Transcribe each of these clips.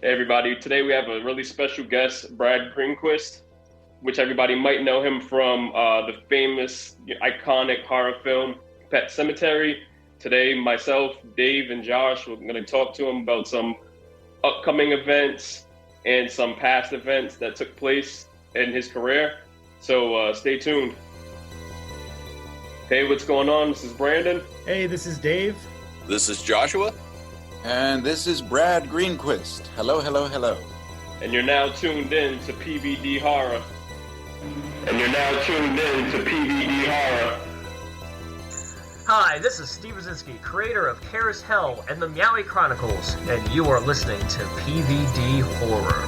Hey everybody, today we have a really special guest, Brad Greenquist, which everybody might know him from the famous, iconic horror film, Pet Sematary. Today, myself, Dave, and Josh, we're going to talk to him about some upcoming events and some past events that took place in his career. So stay tuned. Hey, what's going on? This is Brandon. Hey, this is Dave. This is Joshua. And this is Brad Greenquist. Hello, hello, hello. And you're now tuned in to PVD Horror. Hi, this is Steve Rosinski, creator of Cares Hell and the Meowie Chronicles, and you are listening to PVD Horror.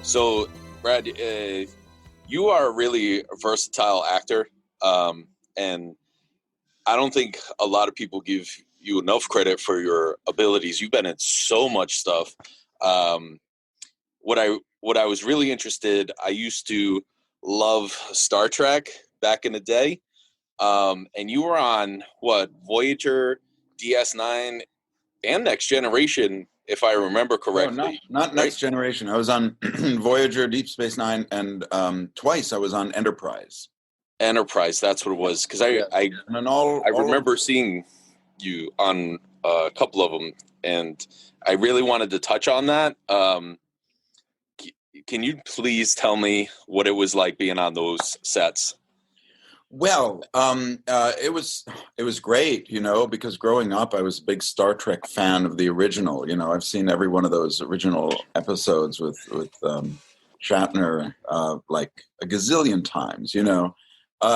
So, Brad, you are really a versatile actor, and I don't think a lot of people give you enough credit for your abilities. You've been in so much stuff. What I was really interested, I used to love Star Trek back in the day, and you were on Voyager, DS9, and Next Generation, if I remember correctly. No, not Next Generation. I was on Voyager, Deep Space Nine, and twice I was on Enterprise. Enterprise, that's what it was. Because I remember seeing you on a couple of them, and I really wanted to touch on that. Can you please tell me what it was like being on those sets? Well, it was great, because growing up, I was a big Star Trek fan of the original. I've seen every one of those original episodes with Shatner like a gazillion times,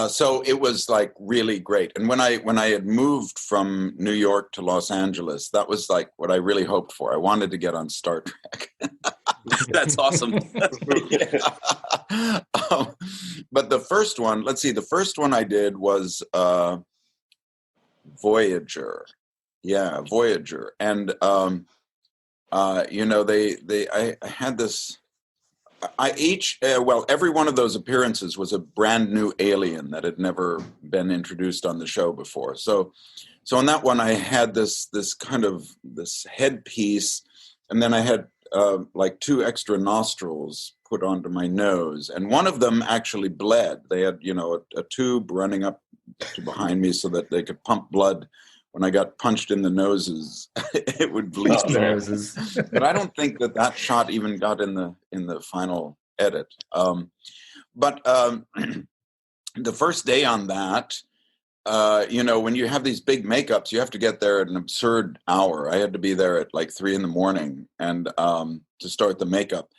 So it was like really great. And when I had moved from New York to Los Angeles, that was like what I really hoped for. I wanted to get on Star Trek. That's awesome. But the first one I did was Voyager. Yeah, Voyager. And I had this. Every one of those appearances was a brand new alien that had never been introduced on the show before. So on that one, I had this headpiece, and then I had like two extra nostrils put onto my nose, and one of them actually bled. They had, a tube running up to behind me so that they could pump blood. When I got punched in the noses, it would bleed. The noses. But I don't think that shot even got in the final edit. But the first day on that, when you have these big makeups, you have to get there at an absurd hour. I had to be there at like 3 a.m. and to start the makeup.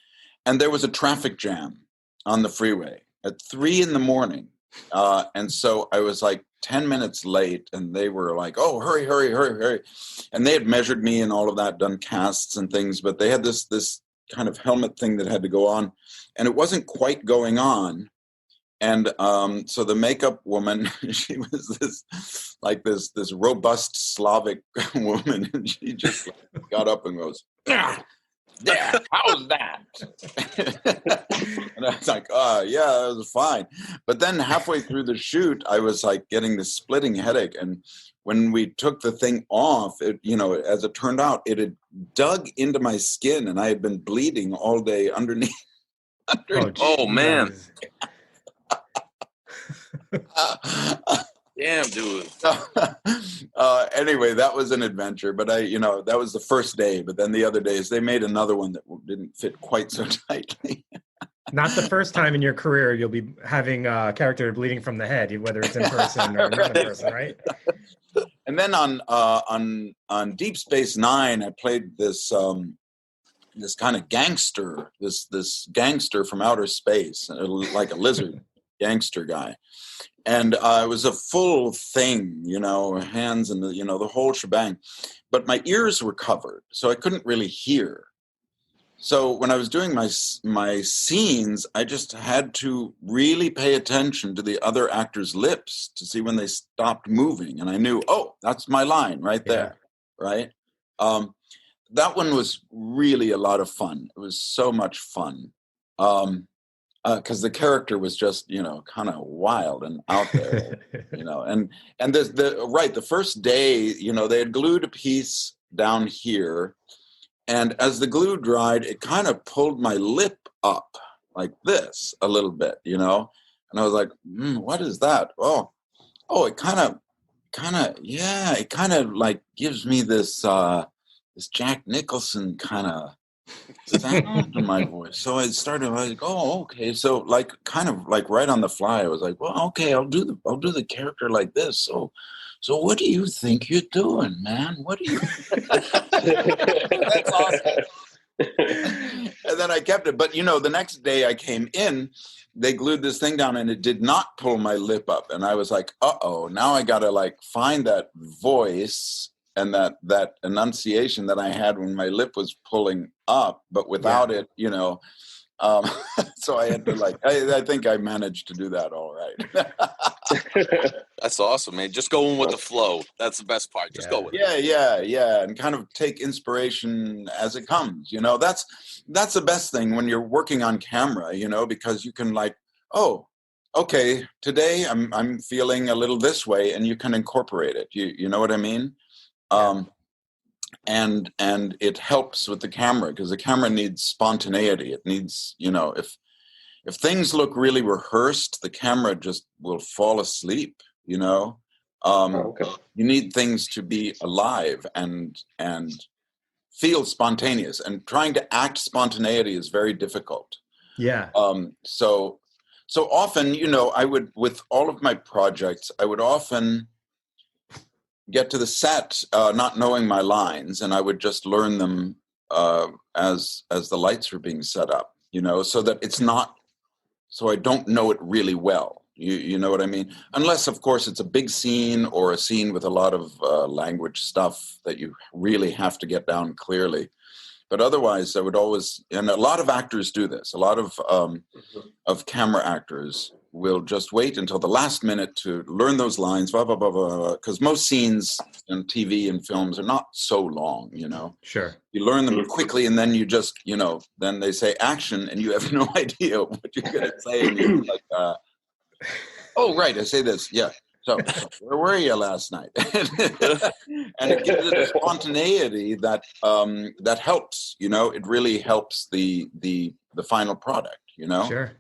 And there was a traffic jam on the freeway at 3 a.m. And so I was like 10 minutes late, and they were like, oh, hurry, hurry, hurry, hurry. And they had measured me and all of that, done casts and things, but they had this kind of helmet thing that had to go on, and it wasn't quite going on. And so the makeup woman, she was this robust Slavic woman, and she just got up and goes, yeah, how's that? And I was like, yeah, that was fine. But then halfway through the shoot, I was like getting this splitting headache. And when we took the thing off, it, as it turned out, it had dug into my skin, and I had been bleeding all day underneath. Oh man. Damn, dude. Anyway, that was an adventure, but that was the first day. But then the other days, they made another one that didn't fit quite so tightly. Not the first time in your career you'll be having a character bleeding from the head, whether it's in person or not in person, right? And then on Deep Space Nine, I played this kind of gangster, this gangster from outer space, like a lizard gangster guy. And it was a full thing, hands and the whole shebang. But my ears were covered, so I couldn't really hear. So when I was doing my scenes, I just had to really pay attention to the other actors' lips to see when they stopped moving. And I knew, oh, that's my line right there, right? That one was really a lot of fun. It was so much fun. because the character was just, kind of wild and out there, and the first day, they had glued a piece down here, and as the glue dried, it kind of pulled my lip up like this a little bit, and I was like, what is that? Oh, it kind of like gives me this Jack Nicholson kind of sound to my voice. So I was like, oh, okay. So like kind of like right on the fly, I was like, well, okay, I'll do the character like this. So what do you think you're doing, man? What do you That's awesome. And then I kept it. But the next day I came in, they glued this thing down and it did not pull my lip up. And I was like, uh-oh, now I gotta like find that voice and that enunciation that I had when my lip was pulling up, but without it, so I had to like, I think I managed to do that all right. That's awesome, man. Just going with the flow. That's the best part. Just go with it. Yeah. And kind of take inspiration as it comes, that's the best thing when you're working on camera, because you can like, oh, okay, today I'm feeling a little this way, and you can incorporate it. You know what I mean? And it helps with the camera because the camera needs spontaneity. It needs, if things look really rehearsed, the camera just will fall asleep, Okay. You need things to be alive and feel spontaneous, and trying to act spontaneity is very difficult. Yeah. So often, I would, with all of my projects, I would often get to the set not knowing my lines, and I would just learn them as the lights were being set up, so that it's not, so I don't know it really well. You know what I mean? Unless, of course, it's a big scene or a scene with a lot of language stuff that you really have to get down clearly. But otherwise, I would always, and a lot of actors do this. A lot of camera actors will just wait until the last minute to learn those lines, blah, blah, blah, blah, because most scenes in TV and films are not so long, Sure. You learn them quickly, and then you just, then they say action, and you have no idea what you're going to say. And you're like, oh, right, I say this, yeah. So where were you last night? And it gives it a spontaneity that that helps. It really helps the final product. Sure.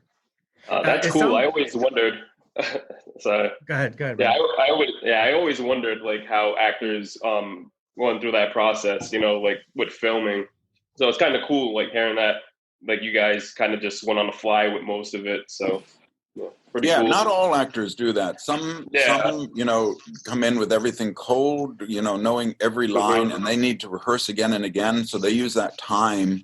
That's cool. I always wondered. So go ahead. Yeah, I always wondered like how actors going through that process. Like with filming. So it's kind of cool, like hearing that. Like you guys kind of just went on the fly with most of it. So. Pretty cool. Not all actors do that. Some, come in with everything cold, knowing every line, and they need to rehearse again and again. So they use that time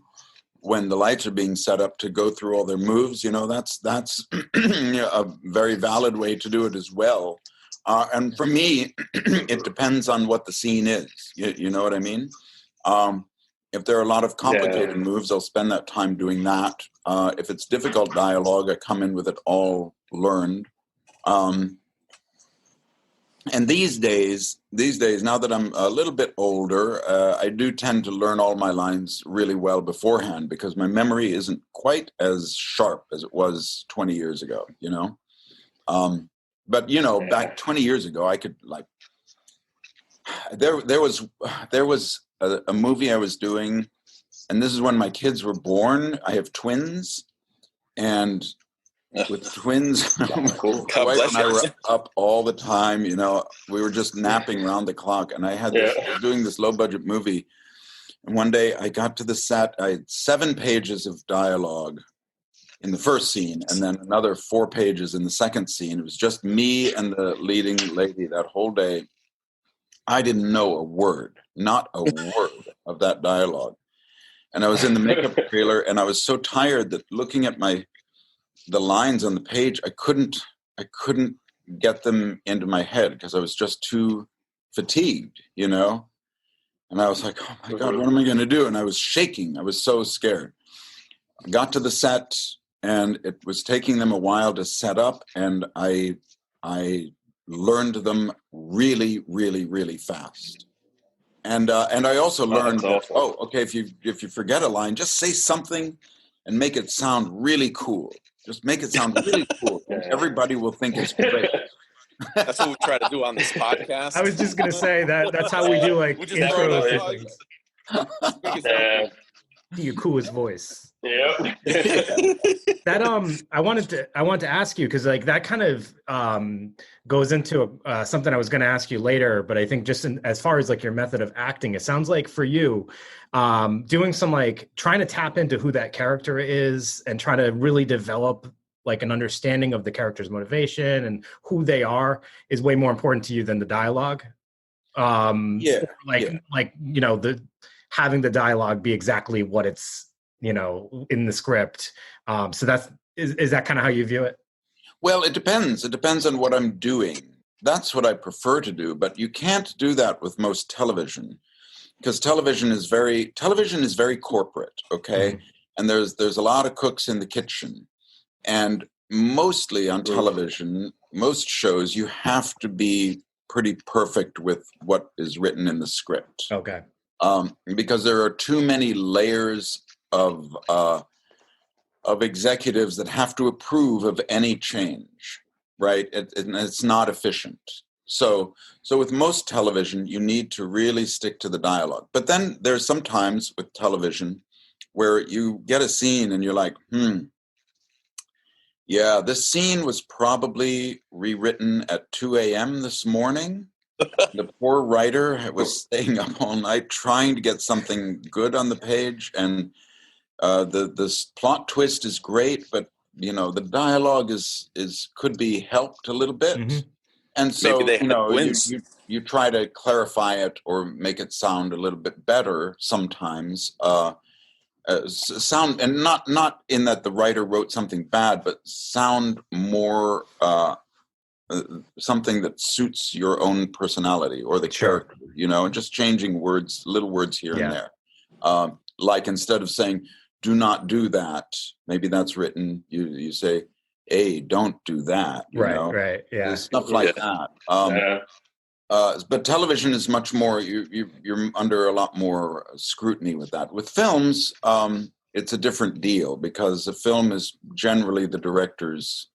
when the lights are being set up to go through all their moves. That's a very valid way to do it as well. And for me, it depends on what the scene is. You know what I mean? If there are a lot of complicated moves, I'll spend that time doing that. If it's difficult dialogue, I come in with it all learned. And these days, now that I'm a little bit older, I do tend to learn all my lines really well beforehand because my memory isn't quite as sharp as it was 20 years ago, But, back 20 years ago, I could like, there was a movie I was doing, and this is when my kids were born. I have twins, and with twins, my wife and I were up all the time. We were just napping around the clock, and I had doing this low-budget movie. And one day I got to the set. I had 7 pages of dialogue in the first scene, and then another 4 pages in the second scene. It was just me and the leading lady that whole day. I didn't know a word, not a word of that dialogue. And I was in the makeup trailer, and I was so tired that looking at the lines on the page, I couldn't get them into my head because I was just too fatigued, And I was like, oh my God, what am I going to do? And I was shaking. I was so scared. I got to the set, and it was taking them a while to set up, and I learned them really, really, really fast. And I also learned that, if you forget a line, just say something and make it sound really cool. Just make it sound really cool. And everybody will think it's great. That's what we try to do on this podcast. I was just gonna say that's how we do like We just throw intros those to things. Yeah. Your coolest voice. Yep. That I wanted to ask you, because like that kind of goes into something I was going to ask you later, but I think just as far as like your method of acting, it sounds like for you doing some like trying to tap into who that character is and try to really develop like an understanding of the character's motivation and who they are is way more important to you than the dialogue. Like you know, the having the dialogue be exactly what it's, you know, in the script. So is that kind of how you view it? Well, it depends. It depends on what I'm doing. That's what I prefer to do, but you can't do that with most television, because television is very corporate, okay? Mm-hmm. And there's a lot of cooks in the kitchen. And mostly on television, most shows, you have to be pretty perfect with what is written in the script. Okay. Because there are too many layers of executives that have to approve of any change, right? It's not efficient. So with most television, you need to really stick to the dialogue. But then there's some times with television where you get a scene and you're like, yeah, this scene was probably rewritten at 2 a.m. this morning. The poor writer was staying up all night trying to get something good on the page, and the plot twist is great, but you know the dialogue is could be helped a little bit, mm-hmm. And so you try to clarify it or make it sound a little bit better sometimes. Sound, and not in that the writer wrote something bad, but sound more something that suits your own personality or the character, you know, and just changing little words here and there. Like instead of saying, do not do that, maybe that's written, you say, hey, don't do that. You know? Right. Yeah. Stuff like that. But television is much more, you're under a lot more scrutiny with that. With films, it's a different deal because a film is generally the director's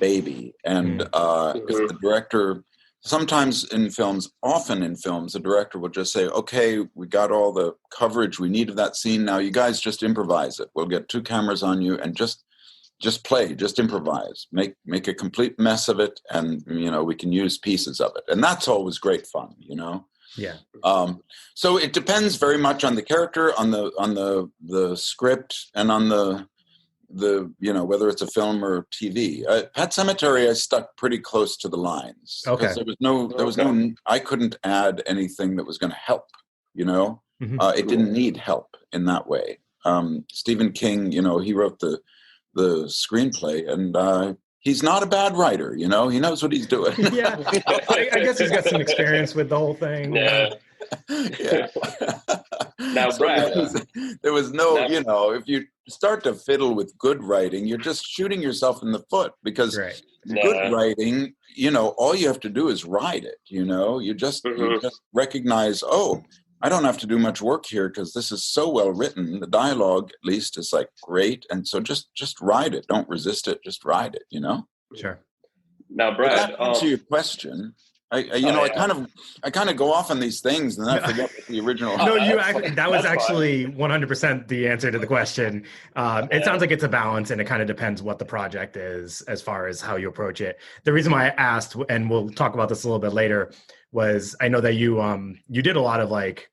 baby. And if the director, often in films, the director will just say, okay, we got all the coverage we need of that scene. Now you guys just improvise it. We'll get 2 cameras on you and just play, just improvise, make a complete mess of it. And, you know, we can use pieces of it. And that's always great fun, you know? Yeah. So it depends very much on the character, on the script, and on the you know, whether it's a film or TV. Pet Sematary, I stuck pretty close to the lines. Okay. There was no, I couldn't add anything that was going to help, you know? Mm-hmm. It didn't need help in that way. Stephen King, you know, he wrote the screenplay, and he's not a bad writer, you know? He knows what he's doing. Yeah. I guess he's got some experience with the whole thing. Yeah. Yeah. Now, Brad, there was no, you know, if you start to fiddle with good writing, you're just shooting yourself in the foot, because good writing, you know, all you have to do is write it, you know, you just recognize, oh, I don't have to do much work here because this is so well written. The dialogue, at least, is like great. And so just write it. Don't resist it. Just write it, you know? Sure. Now, Brad, that answer your question. I kind of go off on these things and then I forget what the original. No, that was actually 100% the answer to the question. It sounds like it's a balance, and it kind of depends what the project is as far as how you approach it. The reason why I asked, and we'll talk about this a little bit later, was I know that you did a lot of like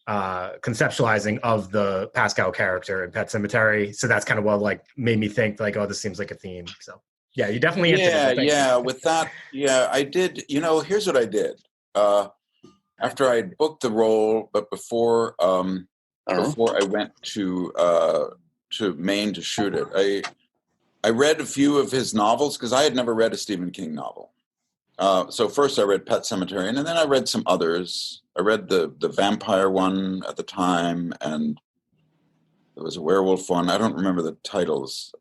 conceptualizing of the Pascow character in Pet Sematary, so that's kind of what like made me think like, oh, this seems like a theme. So. Yeah, you definitely answered it. Yeah. With that, I did. You know, here's what I did. After I booked the role, but before I went to Maine to shoot it, I read a few of his novels because I had never read a Stephen King novel. So first I read Pet Sematary, and then I read some others. I read the vampire one at the time, and there was a werewolf one. I don't remember the titles.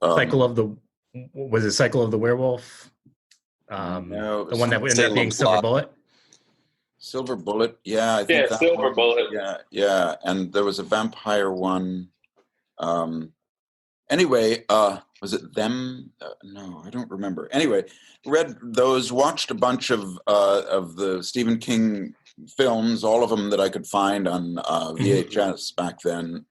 Was it Cycle of the Werewolf? No, the one that ended up being Silver Bullet? Silver Bullet, yeah. I think Silver Bullet. Yeah. And there was a vampire one. And anyway, was it them? No, I don't remember. Anyway, read those, watched a bunch of the Stephen King films, all of them that I could find on VHS back then.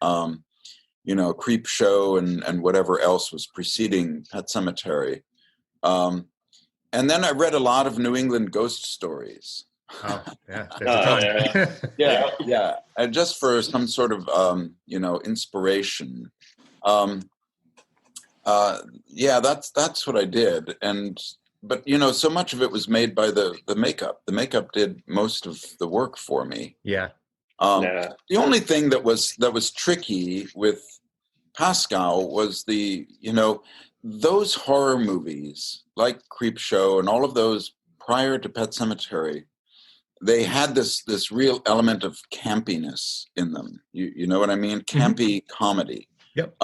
Creep Show and whatever else was preceding Pet Sematary. And then I read a lot of New England ghost stories. Oh, yeah. There's a ton. Yeah. And just for some sort of, inspiration. That's what I did. But so much of it was made by the makeup. The makeup did most of the work for me. Yeah. The only thing that was tricky with Pascow was those horror movies like Creepshow and all of those prior to Pet Sematary, they had this real element of campiness in them. You know what I mean? Campy comedy. Yep.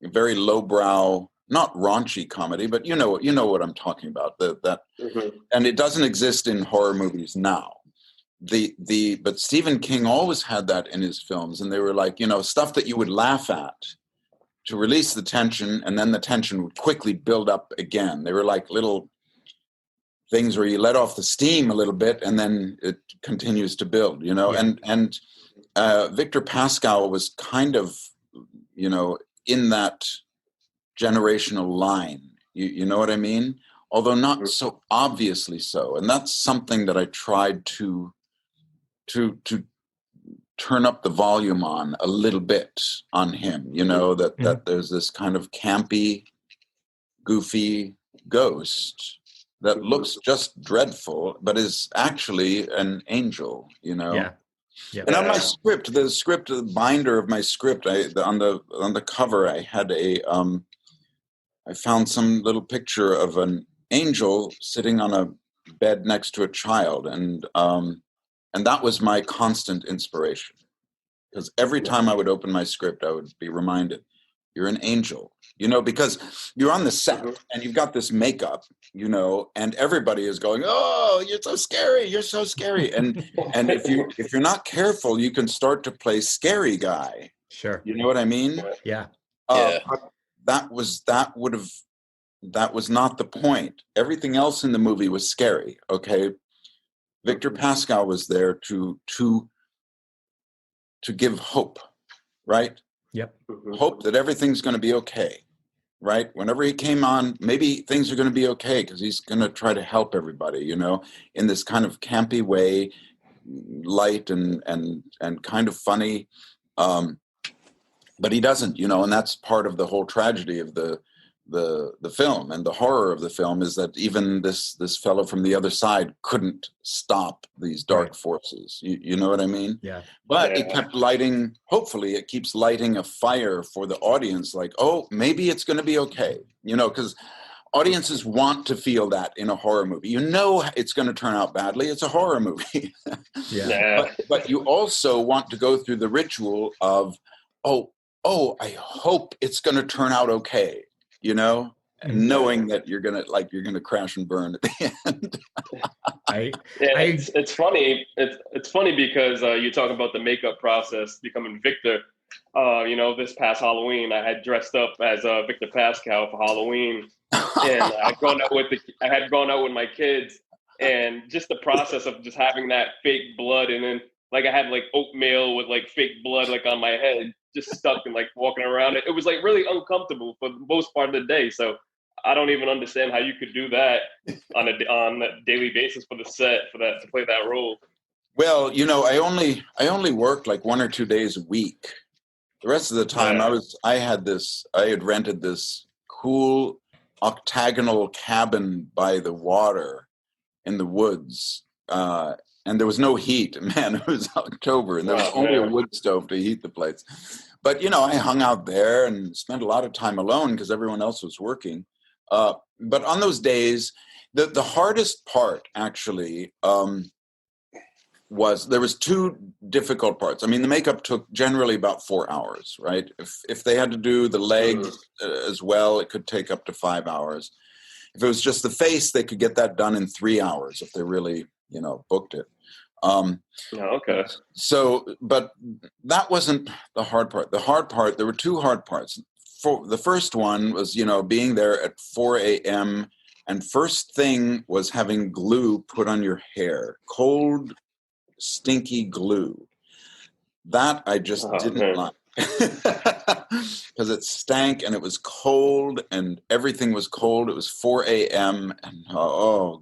Very lowbrow, not raunchy comedy, but you know what I'm talking about. And it doesn't exist in horror movies now. But Stephen King always had that in his films, and they were like, stuff that you would laugh at to release the tension, and then the tension would quickly build up again. They were like little things where you let off the steam a little bit, and then it continues to build, Yeah. And Victor Pascow was kind of, in that generational line. You know what I mean? Although not so obviously so. And that's something that I tried to turn up the volume on a little bit on him, that there's this kind of campy, goofy ghost that looks just dreadful, but is actually an angel, Yeah. Yep. And on my script, the binder of my script, on the cover, I had I found some little picture of an angel sitting on a bed next to a child, and that was my constant inspiration. Because every time I would open my script, I would be reminded, you're an angel, because you're on the set and you've got this makeup, and everybody is going, oh, you're so scary. And if you're not careful, you can start to play scary guy. Sure. You know what I mean? Yeah. That was not the point. Everything else in the movie was scary. Okay. Victor Pascow was there to give hope, right? Yep. Hope that everything's going to be okay, right? Whenever he came on, maybe things are going to be okay because he's going to try to help everybody, in this kind of campy way, light and kind of funny. But he doesn't, and that's part of the whole tragedy of the film, and the horror of the film is that even this fellow from the other side couldn't stop these dark forces. You know what I mean? Yeah. But it kept hopefully it keeps lighting a fire for the audience, like, oh, maybe it's going to be okay. Because audiences want to feel that in a horror movie. It's going to turn out badly. It's a horror movie. But you also want to go through the ritual of, oh, I hope it's going to turn out okay. Knowing that you're gonna crash and burn at the end. It's funny. It's funny because you talk about the makeup process becoming Victor. This past Halloween, I had dressed up as Victor Pascow for Halloween, and I had gone out with my kids, and just the process of just having that fake blood, and then I had oatmeal with fake blood on my head, just stuck and walking around it. It was really uncomfortable for the most part of the day. So I don't even understand how you could do that on a daily basis for the set to play that role. Well, I only worked 1 or 2 days a week. The rest of the time I had rented this cool octagonal cabin by the water in the woods. And there was no heat. Man, it was October, and there was only a wood stove to heat the place. But, I hung out there and spent a lot of time alone because everyone else was working. But on those days, the hardest part, actually, there was 2 difficult parts. I mean, the makeup took generally about 4 hours, right? If they had to do the legs as well, it could take up to 5 hours. If it was just the face, they could get that done in 3 hours if they really, booked it. Okay. So, but that wasn't the hard part. The hard part, there were 2 hard parts. the first one was, being there at 4 a.m. and first thing was having glue put on your hair, cold, stinky glue. That I just didn't like. Because it stank and it was cold and everything was cold. It was 4 a.m. and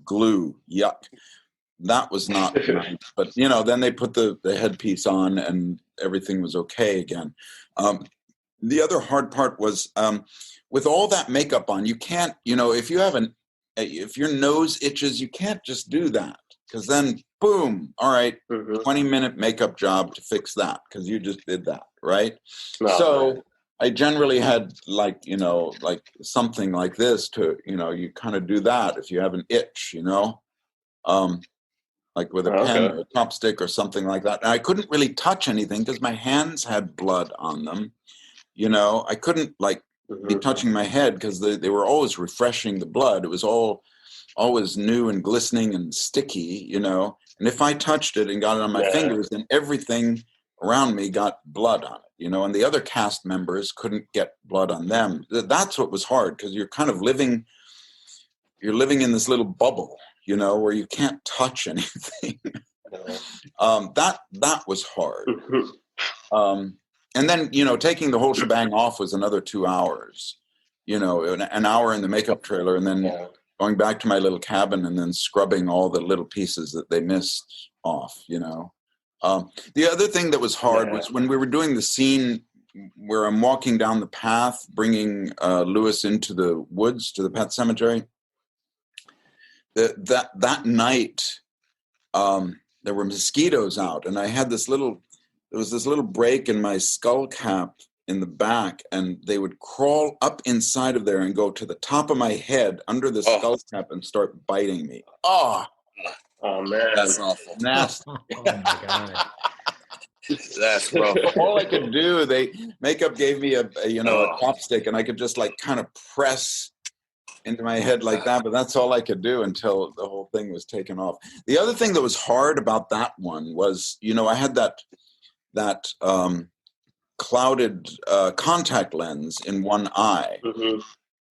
glue, yuck. That was not nice. But, then they put the headpiece on and everything was okay again. The other hard part was with all that makeup on, you can't, if your nose itches, you can't just do that. Because then, boom, all right, 20-minute makeup job to fix that because you just did that, right? So I generally had like something like this to, you kind of do that if you have an itch, like with a pen or a chopstick or something like that. And I couldn't really touch anything because my hands had blood on them. I couldn't be touching my head because they were always refreshing the blood. It was always new and glistening and sticky, and if I touched it and got it on my fingers, then everything around me got blood on it, and the other cast members couldn't get blood on them. That's what was hard because you're kind of living in this little bubble, where you can't touch anything. That was hard. And then, taking the whole shebang off was another 2 hours, an hour in the makeup trailer and then going back to my little cabin and then scrubbing all the little pieces that they missed off, The other thing that was hard was when we were doing the scene where I'm walking down the path, bringing Lewis into the woods to the Pet Sematary. That night, there were mosquitoes out, and I had there was this little break in my skull cap in the back, and they would crawl up inside of there and go to the top of my head under the skull cap and start biting me. Oh man, that's awful. Nasty. Oh my God. That's rough. All I could do, makeup gave me a chopstick, and I could just kind of press into my head like that, but that's all I could do until the whole thing was taken off. The other thing that was hard about that one was, I had that clouded contact lens in one eye,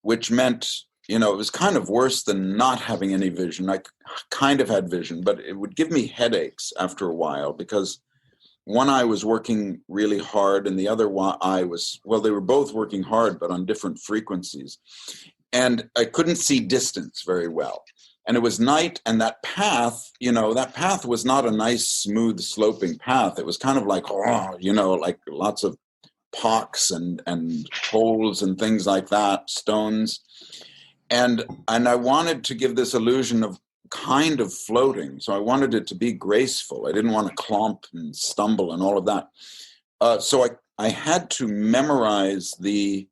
which meant, it was kind of worse than not having any vision. I kind of had vision, but it would give me headaches after a while because one eye was working really hard and the other eye they were both working hard, but on different frequencies. And I couldn't see distance very well. And it was night, and that path was not a nice, smooth, sloping path. It was kind of like lots of pocks and holes and things like that, stones. And I wanted to give this illusion of kind of floating. So I wanted it to be graceful. I didn't want to clomp and stumble and all of that. So I had to memorize the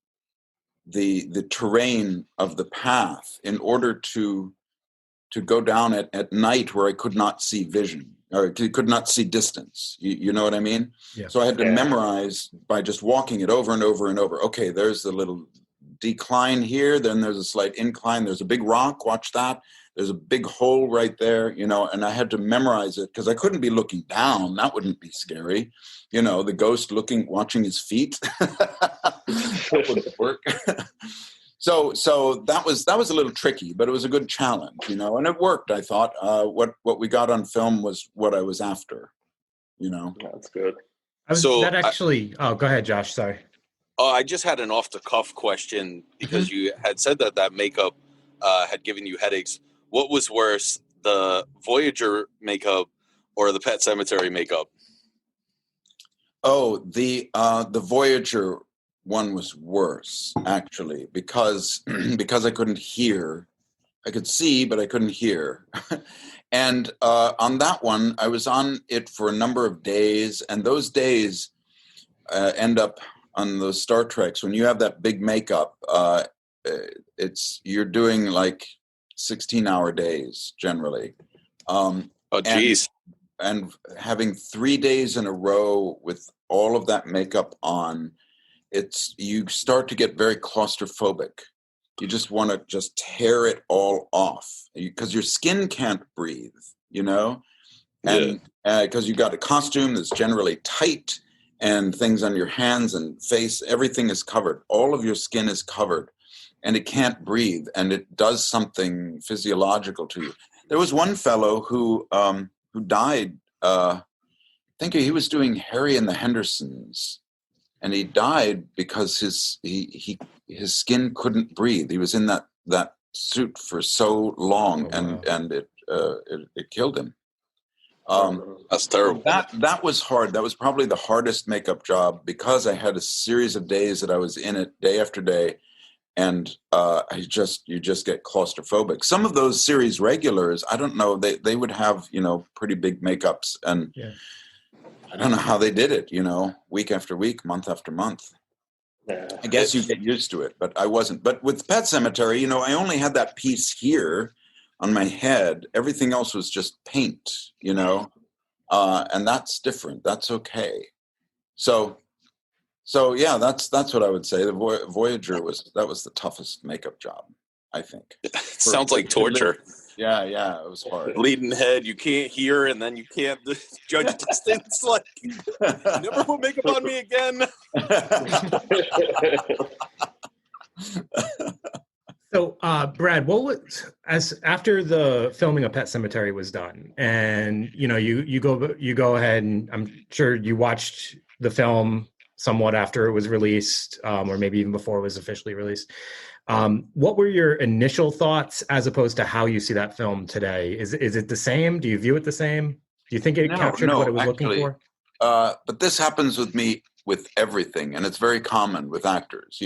terrain of the path in order to go down at night where I could not see vision or could not see distance. You know what I mean? Yeah. So I had to memorize by just walking it over and over and over. Okay, there's the little decline here. Then there's a slight incline. There's a big rock. Watch that. There's a big hole right there, and I had to memorize it because I couldn't be looking down. That wouldn't be scary. The ghost watching his feet. That wouldn't work. So that was a little tricky, but it was a good challenge, and it worked. I thought what we got on film was what I was after, That's good. Go ahead, Josh. Sorry. Oh, I just had an off the cuff question because you had said that makeup had given you headaches. What was worse, the Voyager makeup or the Pet Sematary makeup? Oh, the Voyager one was worse, actually, because I couldn't hear. I could see, but I couldn't hear. And on that one, I was on it for a number of days, and those days end up on those Star Treks. When you have that big makeup, you're doing like 16-hour days generally. Geez. And having 3 days in a row with all of that makeup on, you start to get very claustrophobic. You just want to just tear it all off because your skin can't breathe, and because you got a costume that's generally tight and things on your hands and face. Everything is covered. All of your skin is covered, and it can't breathe, and it does something physiological to you. There was one fellow who died. I think he was doing Harry and the Hendersons, and he died because his skin couldn't breathe. He was in that suit for so long, and it killed him. That's terrible. That was hard. That was probably the hardest makeup job, because I had a series of days that I was in it day after day, and you just get claustrophobic. Some of those series regulars, I don't know, they would have, pretty big makeups, and I don't know how they did it, week after week, month after month. Yeah. I guess you get used to it, but I wasn't. But with Pet Sematary, I only had that piece here on my head. Everything else was just paint, and that's different. That's okay. So yeah, that's what I would say. The Voyager was the toughest makeup job, I think. Sounds like torture. Yeah, it was hard. Bleeding head, you can't hear, and then you can't judge distance. Like, never put makeup on me again. So, Brad, what was after the filming of Pet Sematary was done, and you go ahead, and I'm sure you watched the film somewhat after it was released, or maybe even before it was officially released. What were your initial thoughts as opposed to how you see that film today? Is it the same? Do you view it the same? Do you think it captured what it was looking for? But this happens with me with everything, and it's very common with actors.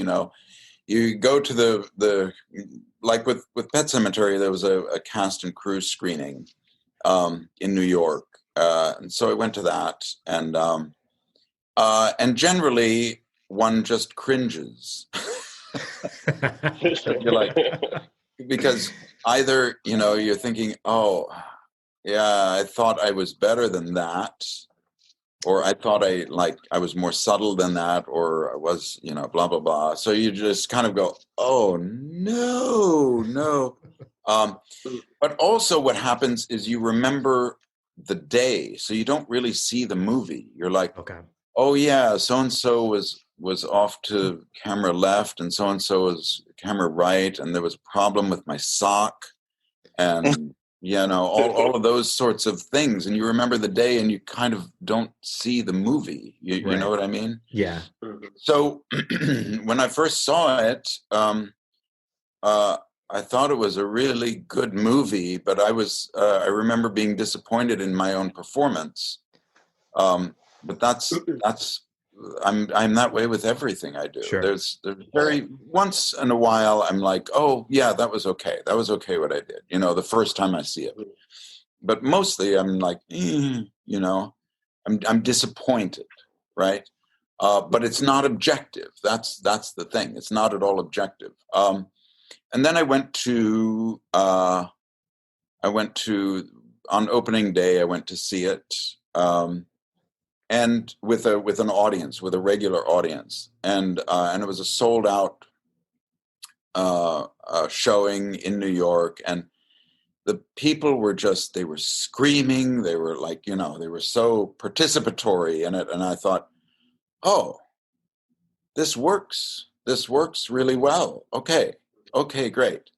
You go to the like with Pet Sematary, there was a cast and crew screening in New York, and so I went to that, and generally one just cringes. You're like, because either you're thinking, oh yeah, I thought I was better than that, or I thought I was more subtle than that, or I was blah blah blah. So you just kind of go, oh no. But also what happens is you remember the day, so you don't really see the movie. You're like, okay, oh yeah, so and so was off to camera left, and so was camera right, and there was a problem with my sock, and all of those sorts of things, and you remember the day, and you kind of don't see the movie. You know what I mean? Yeah. So when I first saw it, I thought it was a really good movie, but I remember being disappointed in my own performance. But that's I'm that way with everything I do. Sure. There's very once in a while I'm like, oh yeah, that was okay. That was okay what I did. The first time I see it. But mostly I'm like, I'm disappointed, right? But it's not objective. That's the thing. It's not at all objective. And then I went to on opening day. I went to see it. And with an audience, with a regular audience, and it was a sold out showing in New York, and the people were they were screaming, they were like, they were so participatory in it, and I thought, oh, this works really well. Okay, great,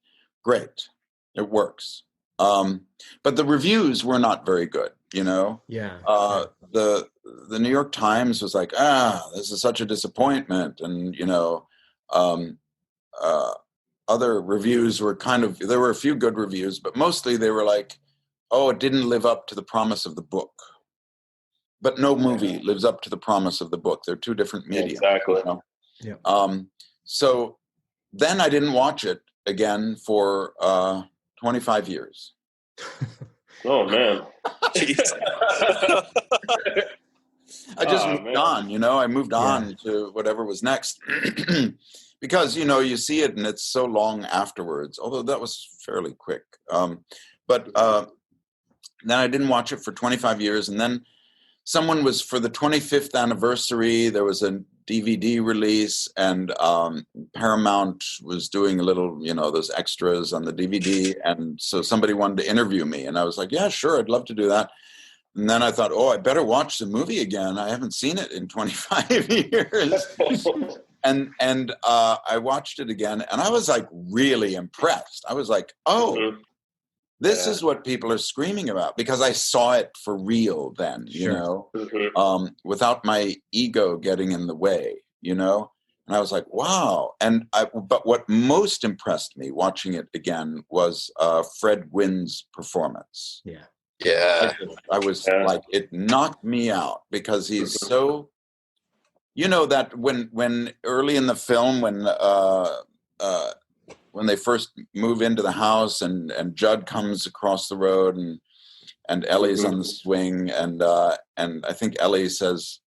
it works. But the reviews were not very good. Yeah. The New York Times was like, this is such a disappointment, and other reviews were there were a few good reviews, but mostly they were like, oh, it didn't live up to the promise of the book. But no movie lives up to the promise of the book. They're two different media. Exactly. Yeah. So then I didn't watch it again for 25 years. Oh man. I just moved on, I moved on to whatever was next. Because, you see it and it's so long afterwards, although that was fairly quick. But then I didn't watch it for 25 years. And then someone was, for the 25th anniversary, there was a DVD release, and Paramount was doing a little, those extras on the DVD. And so somebody wanted to interview me, and I was like, yeah, sure, I'd love to do that. And then I thought, oh, I better watch the movie again. I haven't seen it in 25 years. And I watched it again, and I was like really impressed. I was like, oh, this is what people are screaming about, because I saw it for real then, you know, without my ego getting in the way, you know. And I was like, wow. But what most impressed me watching it again was Fred Wynn's performance. Yeah. I was like, it knocked me out, because he's so, you know, that when early in the film, when they first move into the house and Judd comes across the road and Ellie's on the swing, and I think Ellie says,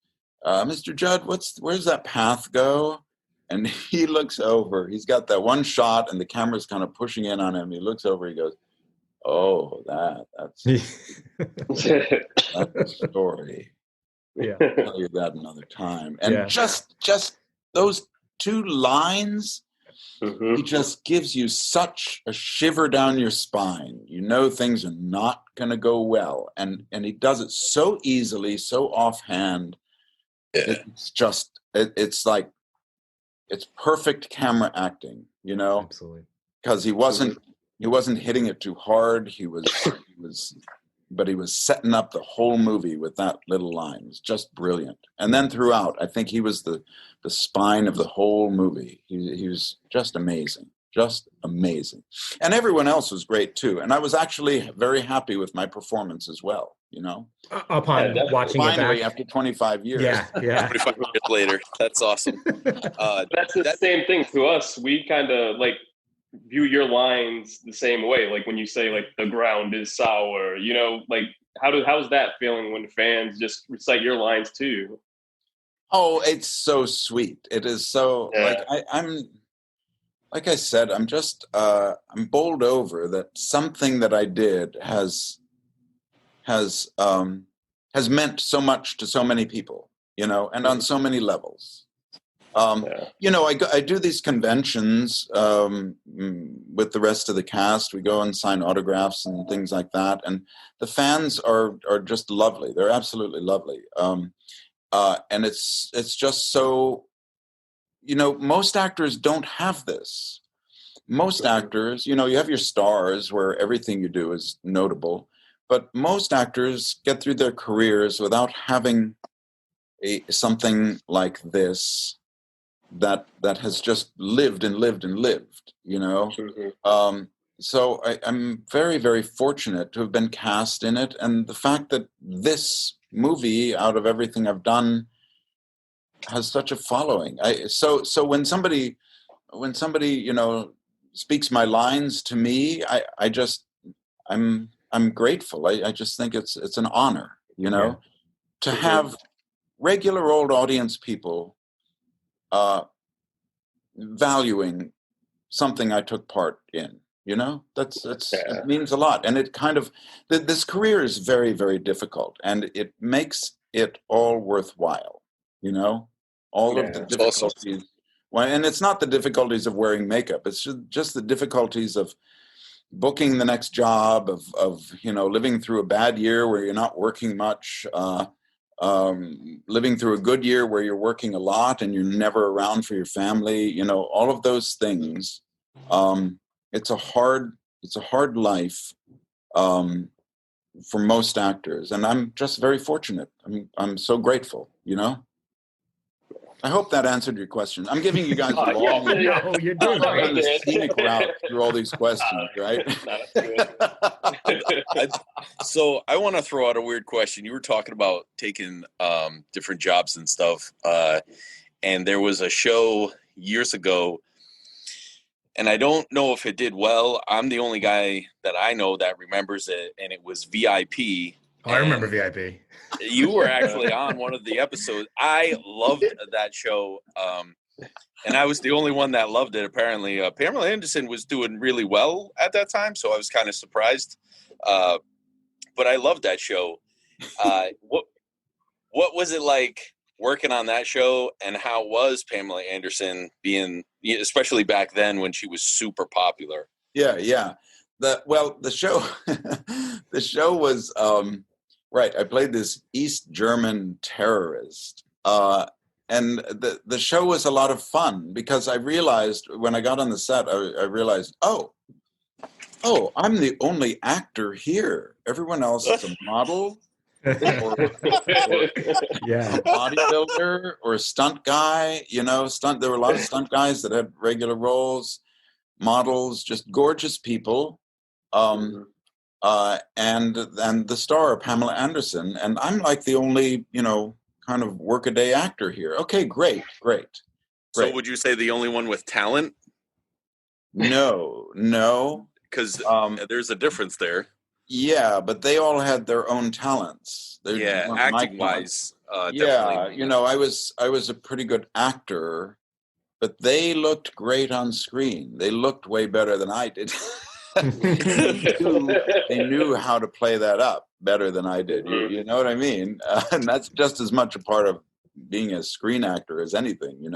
Mr. Judd, where's that path go? And he looks over. He's got that one shot, and the camera's kind of pushing in on him. He looks over. He goes, "Oh, that's a story. Yeah, I'll tell you that another time." And just those two lines, he just gives you such a shiver down your spine. You know things are not going to go well, and he does it so easily, so offhand. It's just it's like. It's perfect camera acting, you know. Absolutely. Because he wasn't hitting it too hard. He was setting up the whole movie with that little line. It was just brilliant. And then throughout, I think he was the spine of the whole movie. He was just amazing. And everyone else was great too. And I was actually very happy with my performance as well, you know. Upon watching finally it back after 25 years. Yeah. 25 years later. That's awesome. That's the same thing to us. We kind of like view your lines the same way. Like when you say like the ground is sour, you know, like how's that feeling when fans just recite your lines too? Oh, it's so sweet. It is so like I'm like I said, I'm just I'm bowled over that something that I did has meant so much to so many people, you know, and on so many levels. You know, I do these conventions with the rest of the cast. We go and sign autographs and things like that, and the fans are just lovely. They're absolutely lovely, and it's just so. You know, most actors don't have this. Most actors, you know, you have your stars where everything you do is notable, but most actors get through their careers without having something like this that has just lived and lived and lived, you know. So I'm very, very fortunate to have been cast in it, and the fact that this movie, out of everything I've done, has such a following. So when somebody you know speaks my lines to me, I'm grateful. I just think it's an honor, you know, to have regular old audience people valuing something I took part in. You know, it means a lot, and it kind of this career is very, very difficult, and it makes it all worthwhile. You know, all of the difficulties. Well, and it's not the difficulties of wearing makeup. It's just the difficulties of booking the next job, of you know, living through a bad year where you're not working much, living through a good year where you're working a lot and you're never around for your family. You know, all of those things. It's a hard life for most actors, and I'm just very fortunate. I'm so grateful, you know. I hope that answered your question. I'm giving you guys a long, No, you're doing great. the scenic route through all these questions, right? So I want to throw out a weird question. You were talking about taking different jobs and stuff, and there was a show years ago, and I don't know if it did well. I'm the only guy that I know that remembers it, and it was VIP. Oh, I remember VIP. You were actually on one of the episodes. I loved that show, and I was the only one that loved it, apparently. Pamela Anderson was doing really well at that time, so I was kind of surprised. But I loved that show. What was it like working on that show, and how was Pamela Anderson being, especially back then when she was super popular? Yeah. The show, the show was, Right. I played this East German terrorist. And the show was a lot of fun because I realized when I got on the set, I realized, oh, I'm the only actor here. Everyone else is a model or a bodybuilder or a stunt guy. You know, there were a lot of stunt guys that had regular roles, models, just gorgeous people. And the star, Pamela Anderson. And I'm like the only, kind of workaday actor here. Okay, great. So would you say the only one with talent? No. Because there's a difference there. Yeah, but they all had their own talents. Acting wise. Definitely. I was a pretty good actor, but they looked great on screen. They looked way better than I did. They knew how to play that up better than I did. You know what I mean? And that's just as much a part of being a screen actor as anything,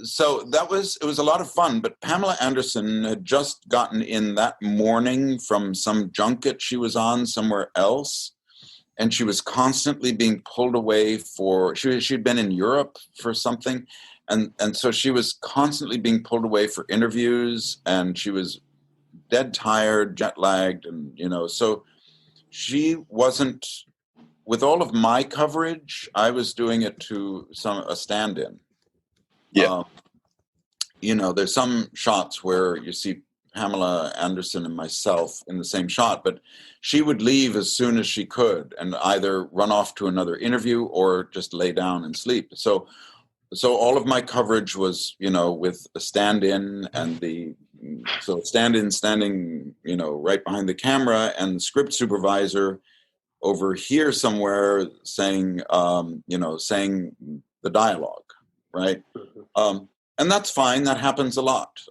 So it was a lot of fun, but Pamela Anderson had just gotten in that morning from some junket she was on somewhere else. And she was constantly being pulled away she'd been in Europe for something. And so she was constantly being pulled away for interviews, and she was dead tired, jet lagged. And, so she wasn't, with all of my coverage, I was doing it to a stand-in. Yeah. There's some shots where you see Pamela Anderson and myself in the same shot, but she would leave as soon as she could and either run off to another interview or just lay down and sleep. So all of my coverage was, with a stand-in and stand-in standing, right behind the camera, and the script supervisor over here somewhere saying, saying the dialogue, right? And that's fine. That happens a lot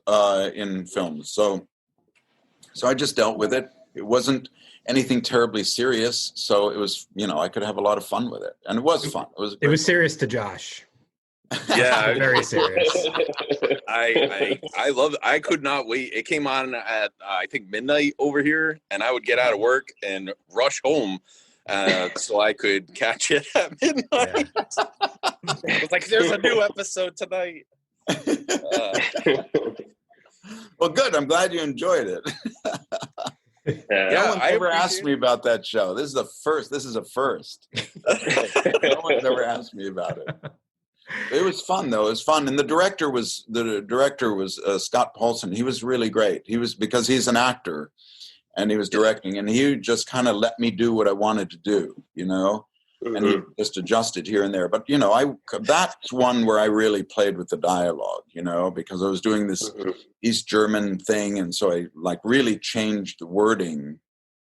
in films. So I just dealt with it. It wasn't anything terribly serious. So it was, I could have a lot of fun with it. And it was fun. It was serious to Josh. Yeah. Very serious. I love it. I could not wait. It came on at, I think, midnight over here. And I would get out of work and rush home so I could catch it at midnight. I was like, there's a new episode tonight. Well, good. I'm glad you enjoed it. No one's ever asked me about that show. This is a first. No one's ever asked me about it. It was fun, though. It was fun, and the director was Scott Paulson. He was really great. Because he's an actor, and he was directing, and he just kind of let me do what I wanted to do, and he just adjusted here and there. But, that's one where I really played with the dialogue, because I was doing this East German thing. And so I really changed the wording,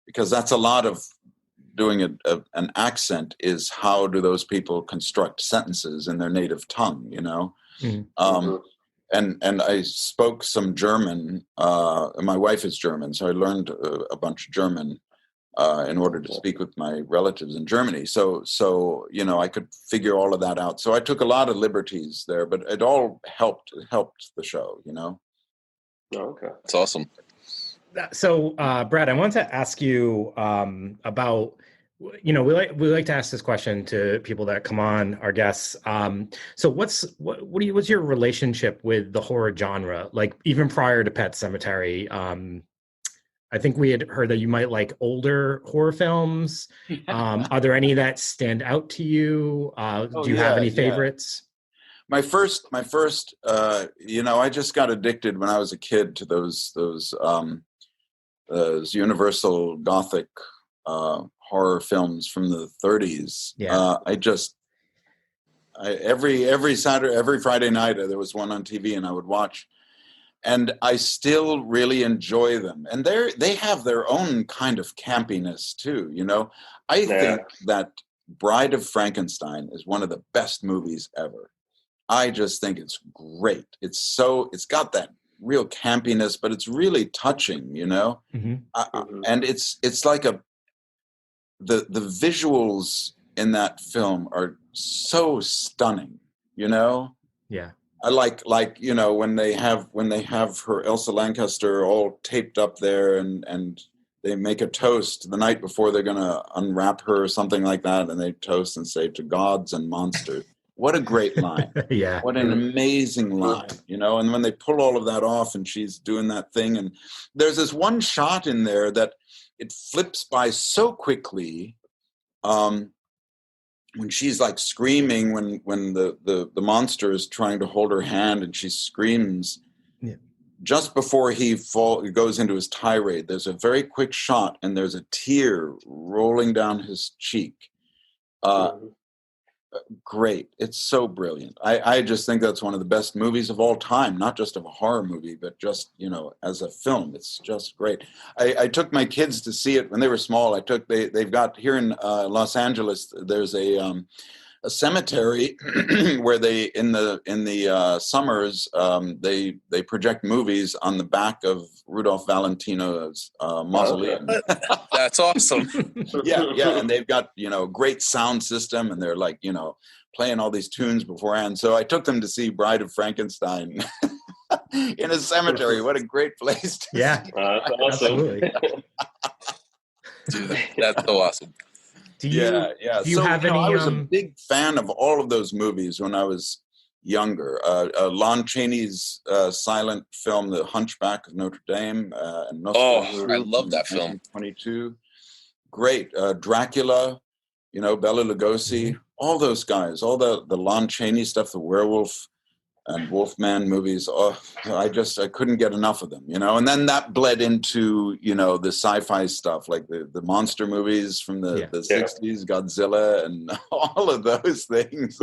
because that's a lot of doing an accent, is how do those people construct sentences in their native tongue, And I spoke some German. My wife is German, so I learned a bunch of German in order to speak with my relatives in Germany. So I could figure all of that out. So I took a lot of liberties there, but it all helped. It helped the show, Okay. That's awesome. So, Brad, I want to ask you about, we like to ask this question to people that come on, our guests. So what's your relationship with the horror genre? Like, even prior to Pet Sematary, I think we had heard that you might like older horror films. Are there any that stand out to you? Do you have any favorites? My first, I just got addicted when I was a kid to those Universal Gothic horror films from the 30s. Yeah. Every Saturday, every Friday night, there was one on TV, and I would watch. And I still really enjoy them. And they have their own kind of campiness too, I think that Bride of Frankenstein is one of the best movies ever. I just think it's great. It's got that real campiness, but it's really touching, and it's like the visuals in that film are so stunning, Yeah. I like when they have her Elsa Lanchester all taped up there and they make a toast the night before they're going to unwrap her or something like that, and they toast and say, "To gods and monsters." What a great line. Yeah. What an amazing line, and when they pull all of that off and she's doing that thing, and there's this one shot in there that it flips by so quickly, when she's like screaming, when the monster is trying to hold her hand and she screams, just before he goes into his tirade, there's a very quick shot and there's a tear rolling down his cheek. Great. It's so brilliant. I just think that's one of the best movies of all time, not just of a horror movie, but just, as a film. It's just great. I took my kids to see it when they were small. They've got here in Los Angeles, there's a cemetery where they in the summers they project movies on the back of Rudolph Valentino's mausoleum. That's awesome. yeah, and they've got great sound system, and they're like playing all these tunes beforehand. So I took them to see Bride of Frankenstein in a cemetery. What a great place to see. That's awesome. Absolutely. Dude, that's so awesome. Do you have any? I was a big fan of all of those movies when I was younger. Lon Chaney's silent film, The Hunchback of Notre Dame. And I love that film. 1922. Great. Dracula, Bela Lugosi, all those guys, all the Lon Chaney stuff, the werewolf and Wolfman movies. I couldn't get enough of them, and then that bled into, the sci-fi stuff, like the monster movies from the 60s, Godzilla and all of those things.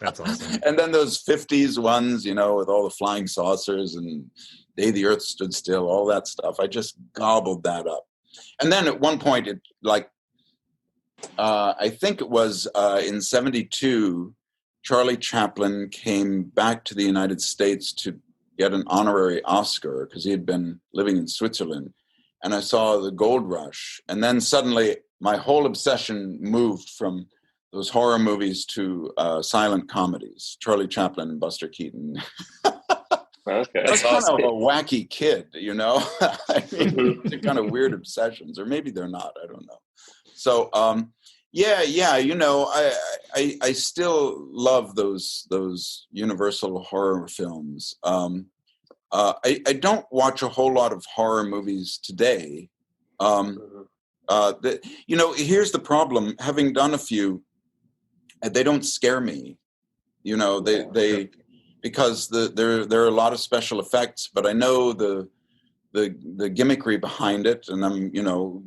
That's awesome. And then those 50s ones, with all the flying saucers and Day the Earth Stood Still, all that stuff. I just gobbled that up. And then at one point, I think it was in 72, Charlie Chaplin came back to the United States to get an honorary Oscar because he had been living in Switzerland. And I saw The Gold Rush. And then suddenly my whole obsession moved from those horror movies to silent comedies, Charlie Chaplin and Buster Keaton. Okay. That's kind of a wacky kid, I mean, they're kind of weird obsessions, or maybe they're not. I don't know. So, I still love those Universal horror films. I don't watch a whole lot of horror movies today. Here's the problem. Having done a few, they don't scare me. Because there are a lot of special effects, but I know the gimmickry behind it, and I'm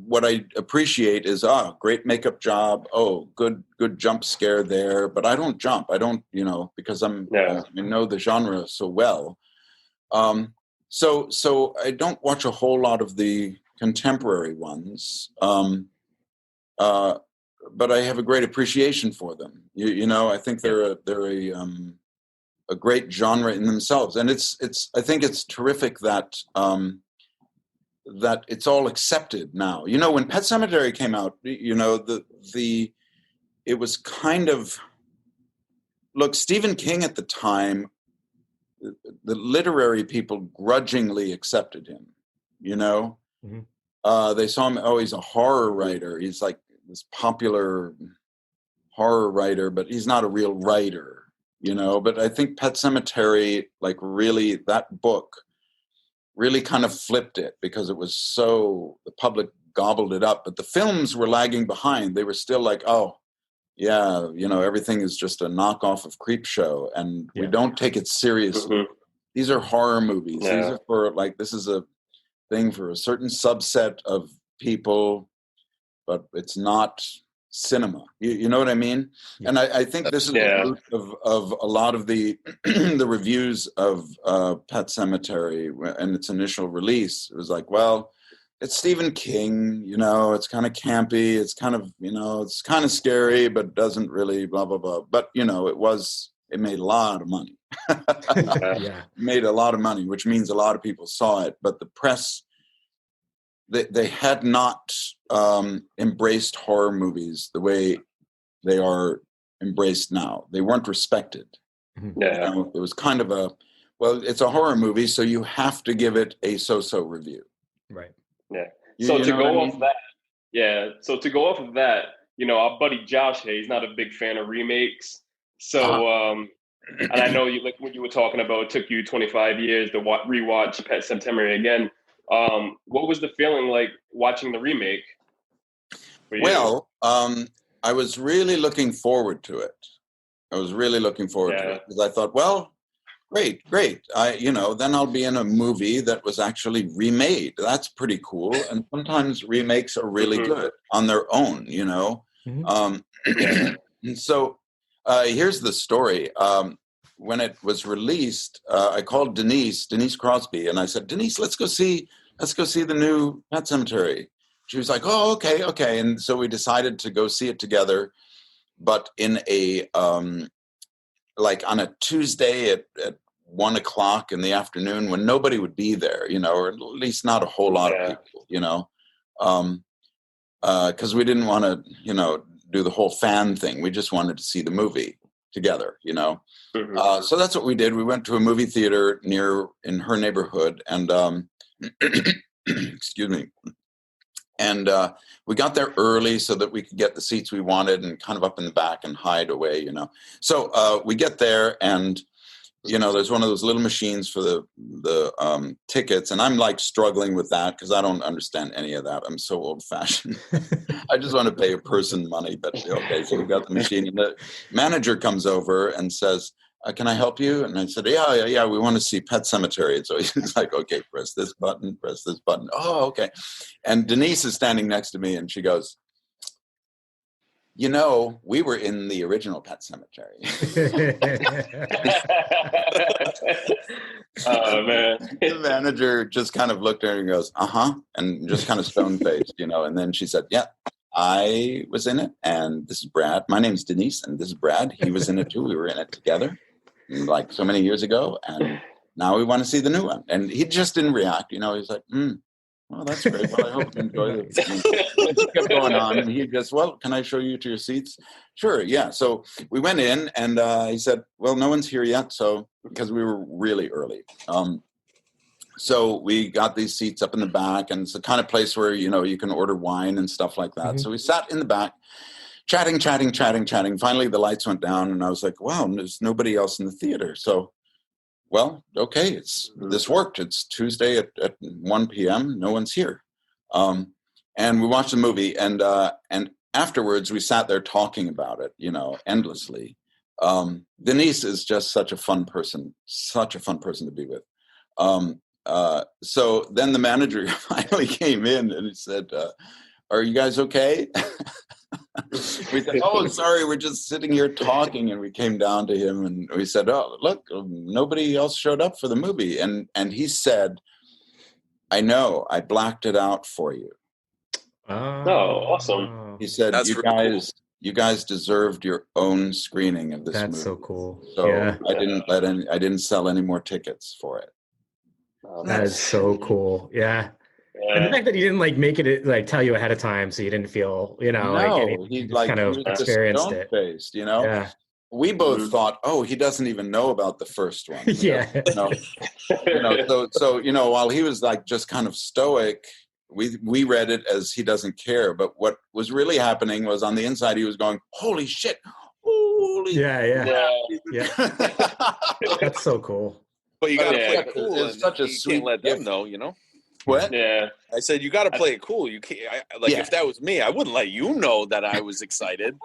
what I appreciate is great makeup job, good jump scare there, but I don't jump, I don't because I know the genre so well, so I don't watch a whole lot of the contemporary ones, but I have a great appreciation for them. I think they're a great genre in themselves, and I think it's terrific that that it's all accepted now. When Pet Sematary came out, it was kind of, look, Stephen King at the time, the literary people grudgingly accepted him. They saw him, he's a horror writer. He's like this popular horror writer, but he's not a real writer. But I think Pet Sematary, like really, that book really kind of flipped it because it was so, the public gobbled it up, but the films were lagging behind. They were still like, everything is just a knockoff of Creepshow, and we don't take it seriously. Mm-hmm. These are horror movies. Yeah. These are for this is a thing for a certain subset of people, but it's not cinema. You know what I mean? Yeah. And I think this is the root of a lot of the the reviews of Pet Sematary and its initial release. It was like, well, it's Stephen King, it's kind of campy, it's kind of, it's kind of scary, but doesn't really blah, blah, blah. But, it made a lot of money. Made a lot of money, which means a lot of people saw it. But the press, they had not embraced horror movies the way they are embraced now. They weren't respected. Yeah. It was kind of it's a horror movie, so you have to give it a so-so review. Right. Yeah. So You to know what I go mean? off that, yeah. So to go off of that, our buddy Josh here, he's not a big fan of remakes. So, and I know you like when you were talking about it took you 25 years to rewatch Pet Sematary again. What was the feeling like watching the remake for you? Well, I was really looking forward to it. To it because I thought, well, great. Then I'll be in a movie that was actually remade. That's pretty cool. And sometimes remakes are really good on their own, And so here's the story. When it was released, I called Denise Crosby, and I said, Denise, let's go see the new Pet Sematary. She was like, oh, okay. And so we decided to go see it together, but in a like on a Tuesday at 1:00 in the afternoon when nobody would be there, or at least not a whole lot of people, because we didn't want to, do the whole fan thing. We just wanted to see the movie together, So that's what we did. We went to a movie theater in her neighborhood, and excuse me. And we got there early so that we could get the seats we wanted and kind of up in the back and hide away, So we get there, and there's one of those little machines for the tickets, and I'm like struggling with that because I don't understand any of that. I'm so old-fashioned. I just want to pay a person money, but okay. So we got the machine, and the manager comes over and says, "Can I help you?" And I said, "Yeah. We want to see Pet Sematary." So he's like, "Okay, press this button. Oh, okay." And Denise is standing next to me, and she goes, we were in the original Pet Sematary. Oh, man. The manager just kind of looked at her and goes, and just kind of stone-faced, And then she said, yeah, I was in it, and this is Brad. My name's Denise, and this is Brad. He was in it too. We were in it together, like so many years ago, and now we want to see the new one. And he just didn't react. He's like, well, that's great. Well, I hope you enjoy it. It kept going on, and he just, well, can I show you to your seats? Sure, yeah. So we went in, and he said, well, no one's here yet, so because we were really early. So we got these seats up in the back, and it's the kind of place where, you can order wine and stuff like that. So we sat in the back, chatting. Finally, the lights went down, and I was like, wow, there's nobody else in the theater. So, well, okay, this worked. It's Tuesday at 1 p.m. No one's here. And we watched the movie, and afterwards we sat there talking about it, endlessly. Denise is just such a fun person to be with. So then the manager finally came in and he said, are you guys okay? We said, oh, sorry, we're just sitting here talking. And we came down to him and we said, oh, look, nobody else showed up for the movie. And he said, I know, I blacked it out for you. Oh, awesome. He said, That's you guys deserved your own screening of this movie. That's so cool. So yeah. I didn't sell any more tickets for it. That is so cool. Yeah. And the fact that he didn't make it tell you ahead of time, so you didn't feel, he just kind of experienced it. Stone-faced, Yeah. We both thought, oh, he doesn't even know about the first one. Yeah. So while he was just kind of stoic, we read it as he doesn't care. But what was really happening was on the inside, he was going, holy shit. Yeah. That's so cool. But you got to play it cool. It's such a sweet can't let them know, What? Yeah. I said, you got to play it cool. You can't, if that was me, I wouldn't let you know that I was excited.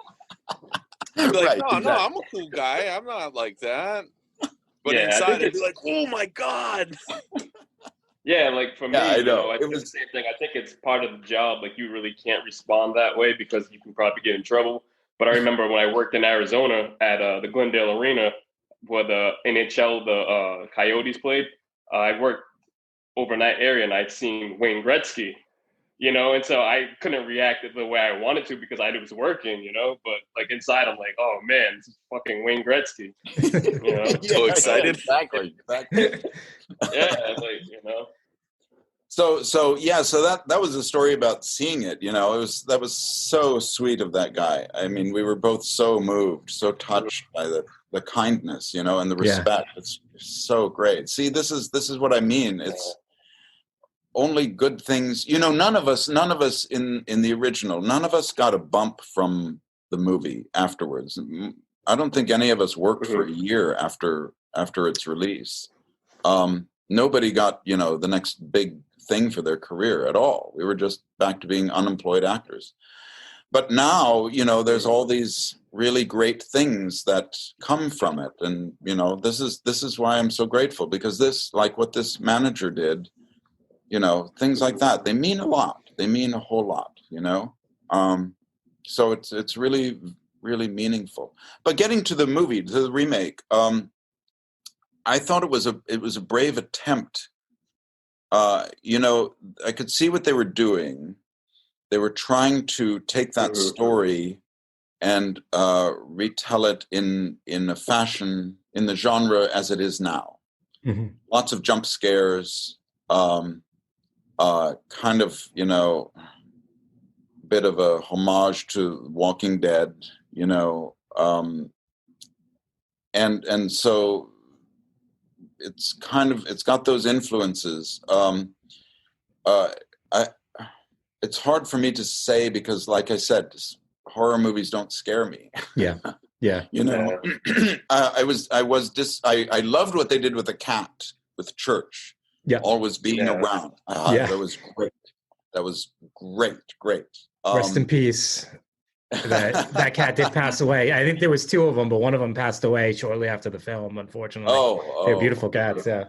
I'd be like, no, I'm a cool guy. I'm not like that. But inside, I'd be like, oh my God. Yeah, for me, I know. I think the same thing. I think it's part of the job. You really can't respond that way because you can probably get in trouble. But I remember when I worked in Arizona at the Glendale Arena where the NHL, the Coyotes played, I worked over in that area and I'd seen Wayne Gretzky, and so I couldn't react the way I wanted to because I was working, but inside I'm like, oh man, this is fucking Wayne Gretzky, So excited. Exactly. Yeah, So that was the story about seeing it. That was so sweet of that guy. I mean, we were both so moved, so touched by the kindness, and the respect. It's so great. See, this is what I mean. only good things. None of us in the original, none of us got a bump from the movie afterwards. I don't think any of us worked for a year after its release. Nobody got, the next big thing for their career at all. We were just back to being unemployed actors. But now, there's all these really great things that come from it. And, this is why I'm so grateful, because this, like what this manager did, things like that, they mean a lot. They mean a whole lot, So it's really, really meaningful. But getting to the movie, to the remake, I thought it was a brave attempt. I could see what they were doing. They were trying to take that story and retell it in a fashion, in the genre as it is now. Mm-hmm. Lots of jump scares, kind of, bit of a homage to Walking Dead, and so it's got those influences. It's hard for me to say because, like I said, horror movies don't scare me. Yeah. I loved what they did with the cat, with Church. Yeah. Always being around. That was great. That was great. Rest in peace. That cat did pass away. I think there was 2 of them, but one of them passed away shortly after the film, unfortunately. They're beautiful cats, yeah.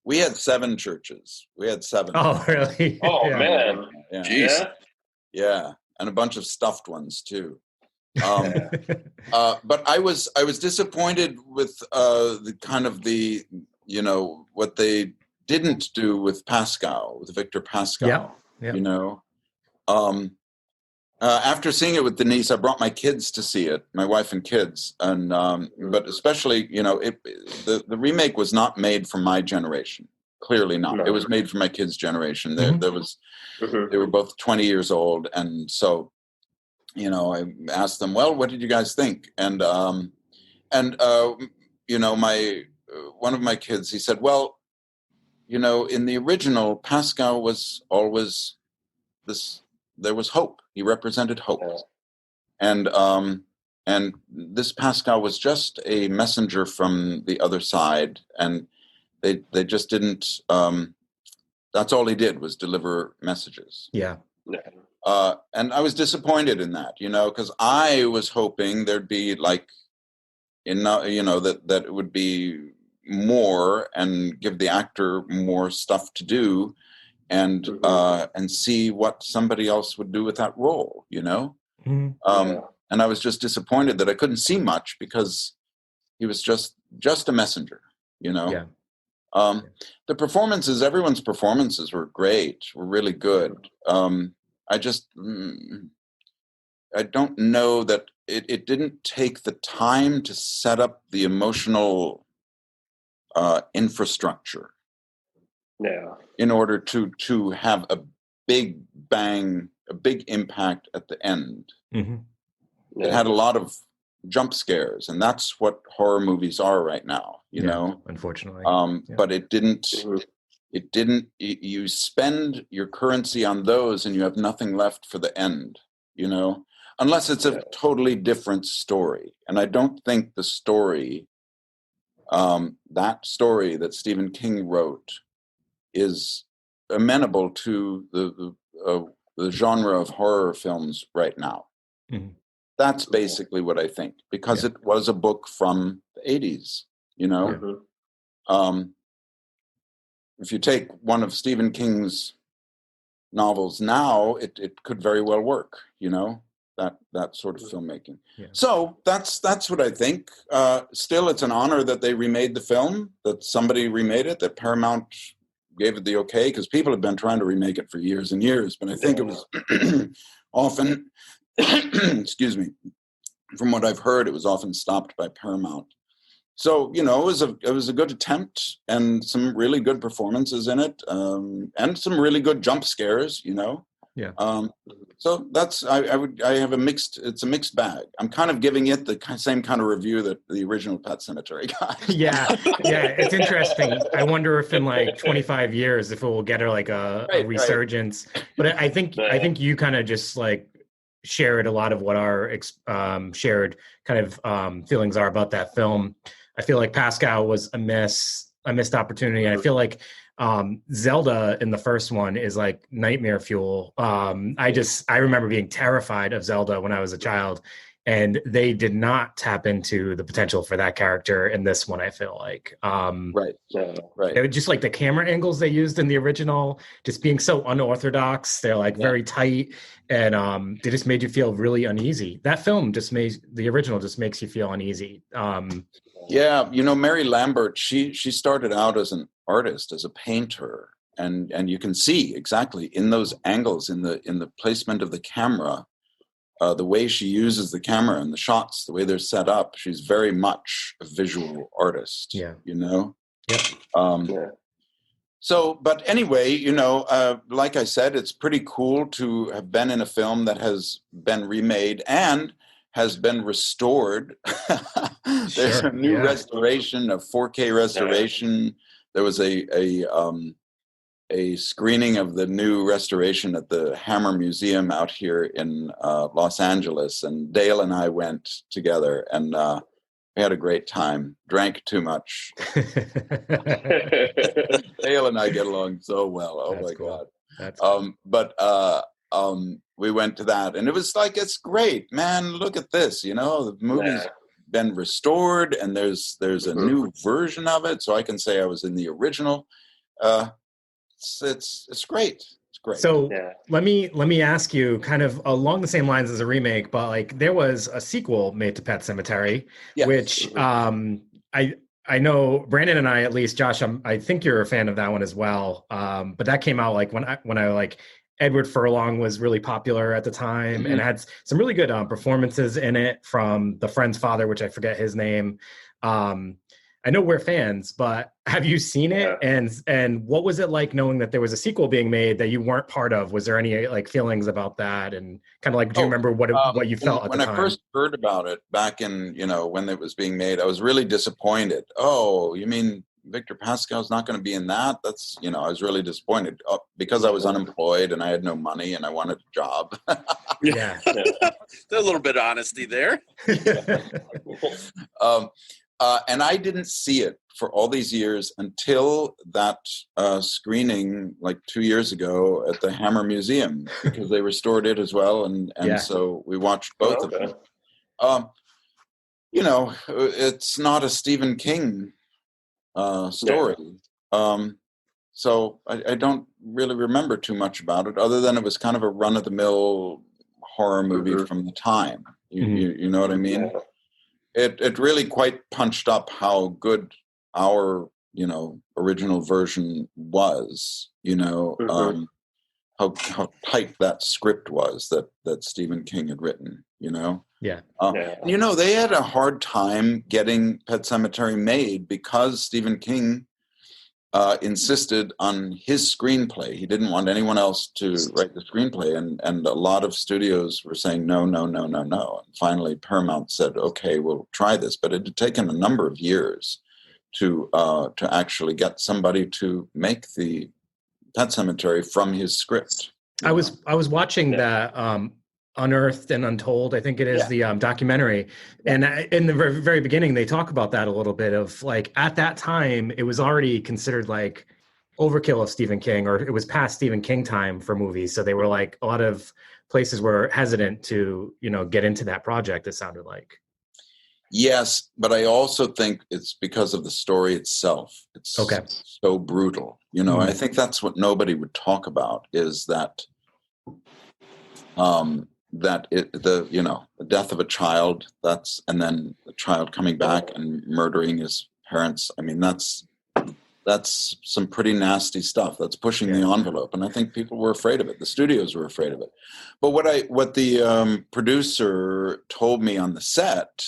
We had 7 Churches. We had 7. Oh, really? Oh, man. Yeah. Jeez. Yeah. And a bunch of stuffed ones too. But I was disappointed with the kind of the, what they didn't do with Pascow, with Victor Pascow. Yeah. After seeing it with Denise, I brought my kids to see it, my wife and kids, and but especially, the remake was not made for my generation. Clearly not. No. It was made for my kids' generation. They were both 20 years old, and so, I asked them, well, what did you guys think? And my one of my kids, he said, well, in the original, Pascow was always this. There was hope. He represented hope, and this Pascow was just a messenger from the other side, and they just didn't. That's all he did, was deliver messages. Yeah. And I was disappointed in that, because I was hoping there'd be that it would be more and give the actor more stuff to do. And see what somebody else would do with that role, And I was just disappointed that I couldn't see much because he was just a messenger, Yeah. The performances, everyone's performances were great, were really good. I don't know that it didn't take the time to set up the emotional infrastructure. Yeah. In order to have a big bang, a big impact at the end. Mm-hmm. Yeah. It had a lot of jump scares, and that's what horror movies are right now, you know. Unfortunately. But it didn't. It didn't. You spend your currency on those, and you have nothing left for the end, unless it's a totally different story. And I don't think the story, that story that Stephen King wrote, is amenable to the genre of horror films right now. Mm-hmm. That's basically what I think, because it was a book from the 80s, If you take one of Stephen King's novels now, it could very well work, that sort of filmmaking. Yeah. So that's what I think. Still, it's an honor that they remade the film, that somebody remade it, that Paramount gave it the okay, because people have been trying to remake it for years and years, but I think it was often, excuse me, from what I've heard, it was often stopped by Paramount. So, it was a good attempt, and some really good performances in it, and some really good jump scares, Yeah. So that's I have it's a mixed bag. I'm kind of giving it the same kind of review that the original Pet Sematary got. Yeah, it's interesting. I wonder if in like 25 years if it will get a resurgence. Right. But I think you kind of just like shared a lot of what our shared kind of feelings are about that film. I feel like Pascow was a missed opportunity. And I feel like Zelda in the first one is like nightmare fuel. I remember being terrified of Zelda when I was a child, and they did not tap into the potential for that character in this one. I feel like, right. It was just like the camera angles they used in the original, just being so unorthodox. They're like very tight, and they just made you feel really uneasy. That film the original just makes you feel uneasy. Yeah, Mary Lambert, she started out as an artist, as a painter, and you can see exactly in those angles, in the placement of the camera, the way she uses the camera and the shots, the way they're set up. She's very much a visual artist. Yeah. Yeah. So, but anyway, like I said, it's pretty cool to have been in a film that has been remade and has been restored. There's a new restoration, a 4K restoration. There was a screening of the new restoration at the Hammer Museum out here in Los Angeles, and Dale and I went together, and we had a great time. Drank too much. Dale and I get along so well. Oh, that's my cool. God. That's cool. But we went to that, and it was like, it's great, man. Look at this, the movie's been restored, and there's a new version of it, so I can say I was in the original. It's great. It's great. So let me ask you, kind of along the same lines as a remake, but like there was a sequel made to Pet Sematary, which I know Brandon and I, at least Josh, I think you're a fan of that one as well. But that came out like when I like Edward Furlong was really popular at the time, and had some really good performances in it from the friend's father, which I forget his name. I know we're fans, but have you seen it? And what was it like knowing that there was a sequel being made that you weren't part of? Was there any like feelings about that? And kind of like, do you remember what you felt at the time? When I first heard about it back in, when it was being made, I was really disappointed. Oh, you mean Victor Pascow's not going to be in that? That's, I was really disappointed because I was unemployed and I had no money and I wanted a job. There's a little bit of honesty there. And I didn't see it for all these years until that screening like 2 years ago at the Hammer Museum, because they restored it as well. And so we watched both of them. It's not a Stephen King story. So I don't really remember too much about it, other than it was kind of a run-of-the-mill horror movie from the time. You know what I mean? Yeah. It really quite punched up how good our original version was. How tight that script was that Stephen King had written. They had a hard time getting Pet Sematary made because Stephen King insisted on his screenplay. He didn't want anyone else to write the screenplay, and a lot of studios were saying no. And finally Paramount said, okay, we'll try this. But it had taken a number of years to actually get somebody to make the Pet Sematary from his script. I was watching that Unearthed and Untold, I think it is, the documentary. And in the very, very beginning, they talk about that a little bit of like, at that time, it was already considered like overkill of Stephen King, or it was past Stephen King time for movies. So they were like, a lot of places were hesitant to, get into that project, it sounded like. Yes, but I also think it's because of the story itself. It's so brutal. I think that's what nobody would talk about, is that the death of a child, and then the child coming back and murdering his parents. I mean, that's some pretty nasty stuff. That's pushing the envelope, and I think people were afraid of it. The studios were afraid of it. But what the producer told me on the set,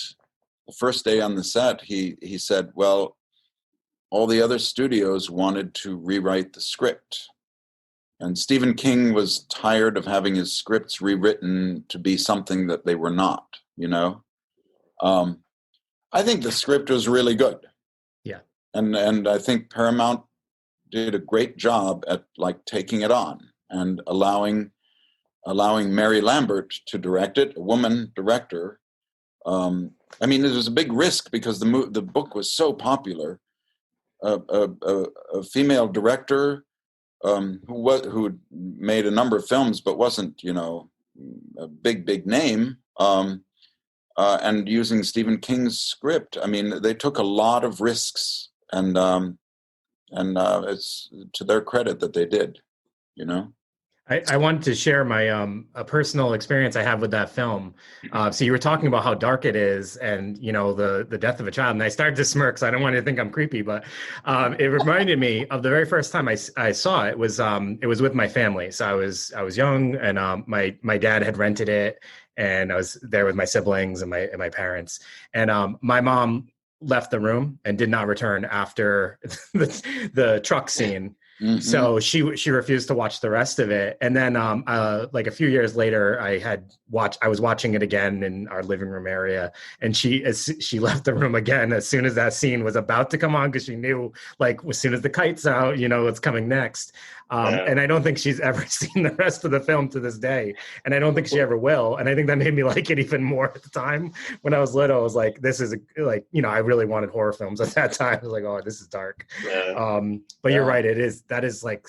the first day on the set, he said, well, all the other studios wanted to rewrite the script. And Stephen King was tired of having his scripts rewritten to be something that they were not, you know. I think the script was really good. Yeah. And I think Paramount did a great job at like taking it on and allowing Mary Lambert to direct it, a woman director. I mean, it was a big risk because the book was so popular. A female director who made a number of films but wasn't, you know, a big name, and using Stephen King's script. I mean, they took a lot of risks, and it's to their credit that they did, you know. I wanted to share my a personal experience I have with that film. So you were talking about how dark it is, and you know the death of a child, and I started to smirk, so I don't want you to think I'm creepy, but it reminded me of the very first time I saw it. It was with my family, so I was young, and my dad had rented it, and I was there with my siblings and my parents, and my mom left the room and did not return after the truck scene. Mm-hmm. So she refused to watch the rest of it. And then like a few years later, I was watching it again in our living room area, and she left the room again as soon as that scene was about to come on, because she knew, like, as soon as the kite's out, you know what's coming next. And I don't think she's ever seen the rest of the film to this day, and I don't think she ever will. And I think that made me like it even more at the time. When I was little, I was like, this is like, you know, I really wanted horror films at that time. I was like, oh, this is dark. But you're right, that is like,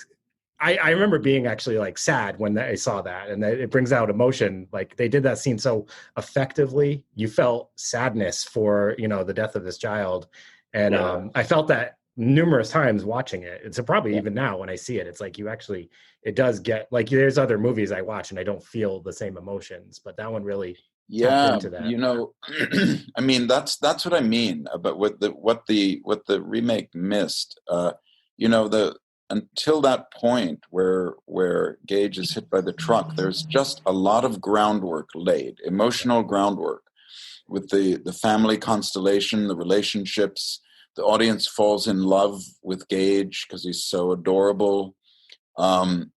I remember being actually like sad when I saw that, and it brings out emotion. Like, they did that scene so effectively. You felt sadness for, you know, the death of this child. And I felt that numerous times watching it. It's probably even now when I see it, it's like it does get, like, there's other movies I watch and I don't feel the same emotions, but that one really tapped into that. You know, I mean, that's what I mean about what the remake missed. You know, until that point where Gage is hit by the truck, there's just a lot of groundwork laid, emotional groundwork, with the family constellation, the relationships. The audience falls in love with Gage because he's so adorable, and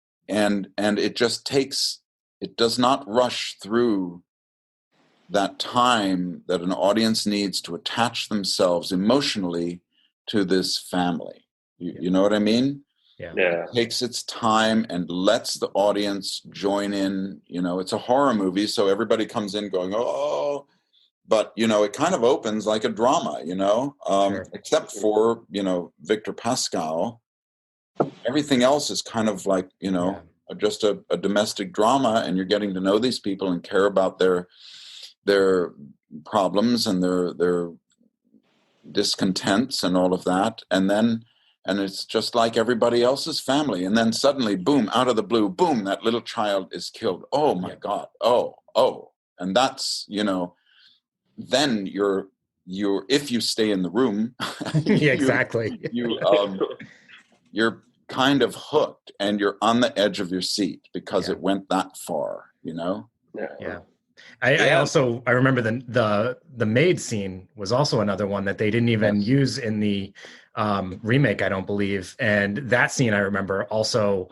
it just it does not rush through that time that an audience needs to attach themselves emotionally to this family. You know what I mean? Yeah. It takes its time and lets the audience join in. You know, it's a horror movie, so everybody comes in going, oh, but, you know, it kind of opens like a drama, you know, except for, you know, Victor Pascow. Everything else is kind of like, you know, just a domestic drama, and you're getting to know these people and care about their problems and their discontents and all of that. And it's just like everybody else's family. And then suddenly, boom, out of the blue, boom, that little child is killed. Oh my God. Oh. And that's, you know, then you're if you stay in the room, exactly. You're kind of hooked, and you're on the edge of your seat because it went that far, you know? Yeah. I also remember the maid scene was also another one that they didn't even use in the remake, I don't believe. And that scene, I remember also,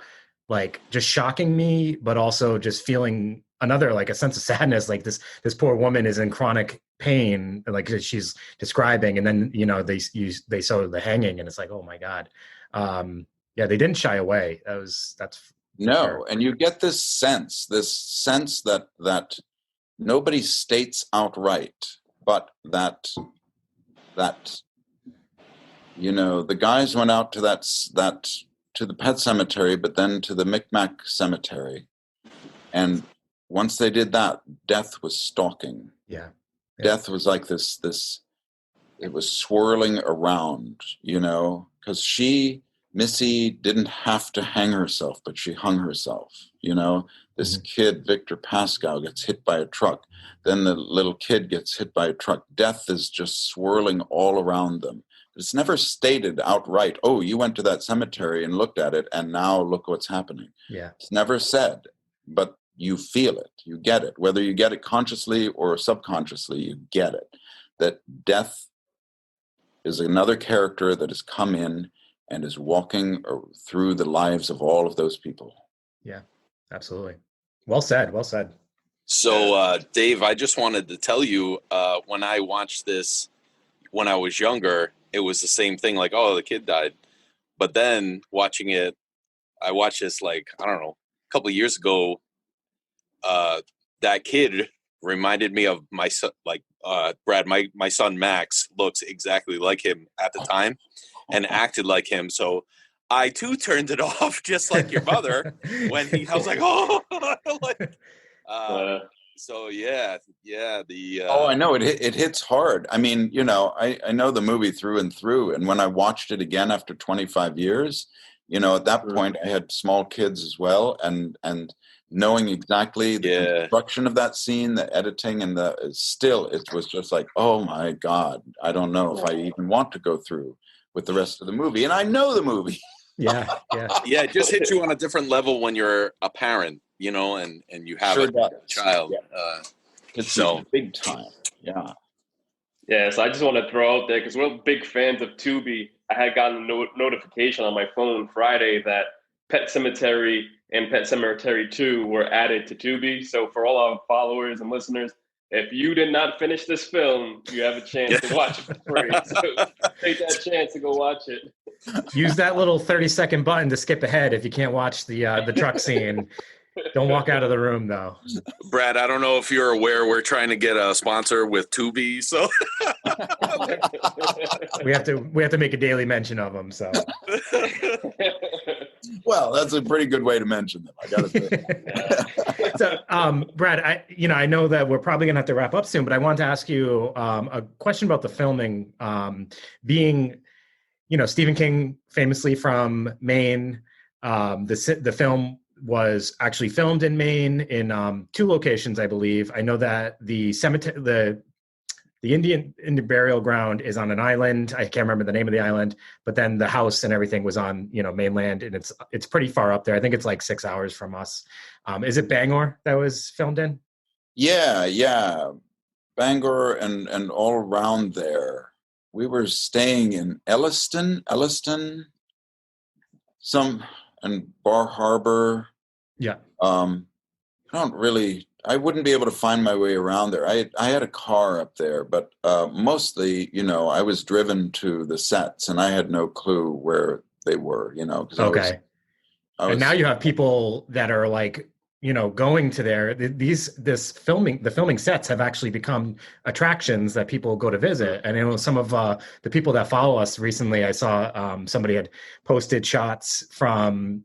like, just shocking me, but also just feeling another, like, a sense of sadness. Like, this poor woman is in chronic pain, like she's describing, and then, you know, they show the hanging, and it's like, oh my God. They didn't shy away. That's no, sure. And you get this sense that nobody states outright, but that you know, the guys went out to to the Pet Sematary, but then to the Micmac Cemetery, and once they did that, death was stalking. Death was like this. It was swirling around, you know, because Missy didn't have to hang herself, but she hung herself. You know, this kid, Victor Pascow, gets hit by a truck. Then the little kid gets hit by a truck. Death is just swirling all around them. It's never stated outright, oh, you went to that cemetery and looked at it, and now look what's happening. It's never said, but you feel it. You get it. Whether you get it consciously or subconsciously, you get it. That death is another character that has come in and is walking through the lives of all of those people. Yeah, absolutely. Well said. Well said. So, Dave, I just wanted to tell you, when I watched this when I was younger, it was the same thing. Like, oh, the kid died. But then watching it, I watched this like, I don't know, a couple of years ago. That kid reminded me of my son, like Brad. My son Max looks exactly like him at the time, and acted like him. So I too turned it off, just like your mother. When I was like, oh, like, so yeah. Oh, I know it hits hard. I mean, I know the movie through and through, and when I watched it again after 25 years, at that point I had small kids as well, and knowing exactly the construction of that scene, the editing, and it was just like, oh my God, I don't know if I even want to go through with the rest of the movie, and I know the movie. Yeah. It just hits you on a different level when you're a parent, and you have a child. Yeah. It's big time. Yeah. Yeah, so I just want to throw out there, because we're big fans of Tubi. I had gotten a notification on my phone Friday that Pet Sematary and Pet Sematary 2 were added to Tubi. So for all our followers and listeners, if you did not finish this film, you have a chance to watch it for free. So take that chance to go watch it. Use that little 30-second button to skip ahead if you can't watch the truck scene. Don't walk out of the room, though. Brad, I don't know if you're aware, we're trying to get a sponsor with Tubi, so we have to make a daily mention of them. So, well, that's a pretty good way to mention them, I gotta say. So, Brad, I know that we're probably gonna have to wrap up soon, but I wanted to ask you a question about the filming. Being, Stephen King, famously from Maine, the film was actually filmed in Maine in 2 locations, I believe. I know that the cemetery, the Indian burial ground is on an island. I can't remember the name of the island, but then the house and everything was on, mainland, and it's pretty far up there. I think it's like 6 hours from us. Is it Bangor that was filmed in? Yeah. Bangor and all around there. We were staying in Elliston, and Bar Harbor. Yeah. I wouldn't be able to find my way around there. I had a car up there, but mostly, I was driven to the sets, and I had no clue where they were, Okay. And now you have people that are like, going to there. The filming sets have actually become attractions that people go to visit. And some of the people that follow us recently, I saw somebody had posted shots from,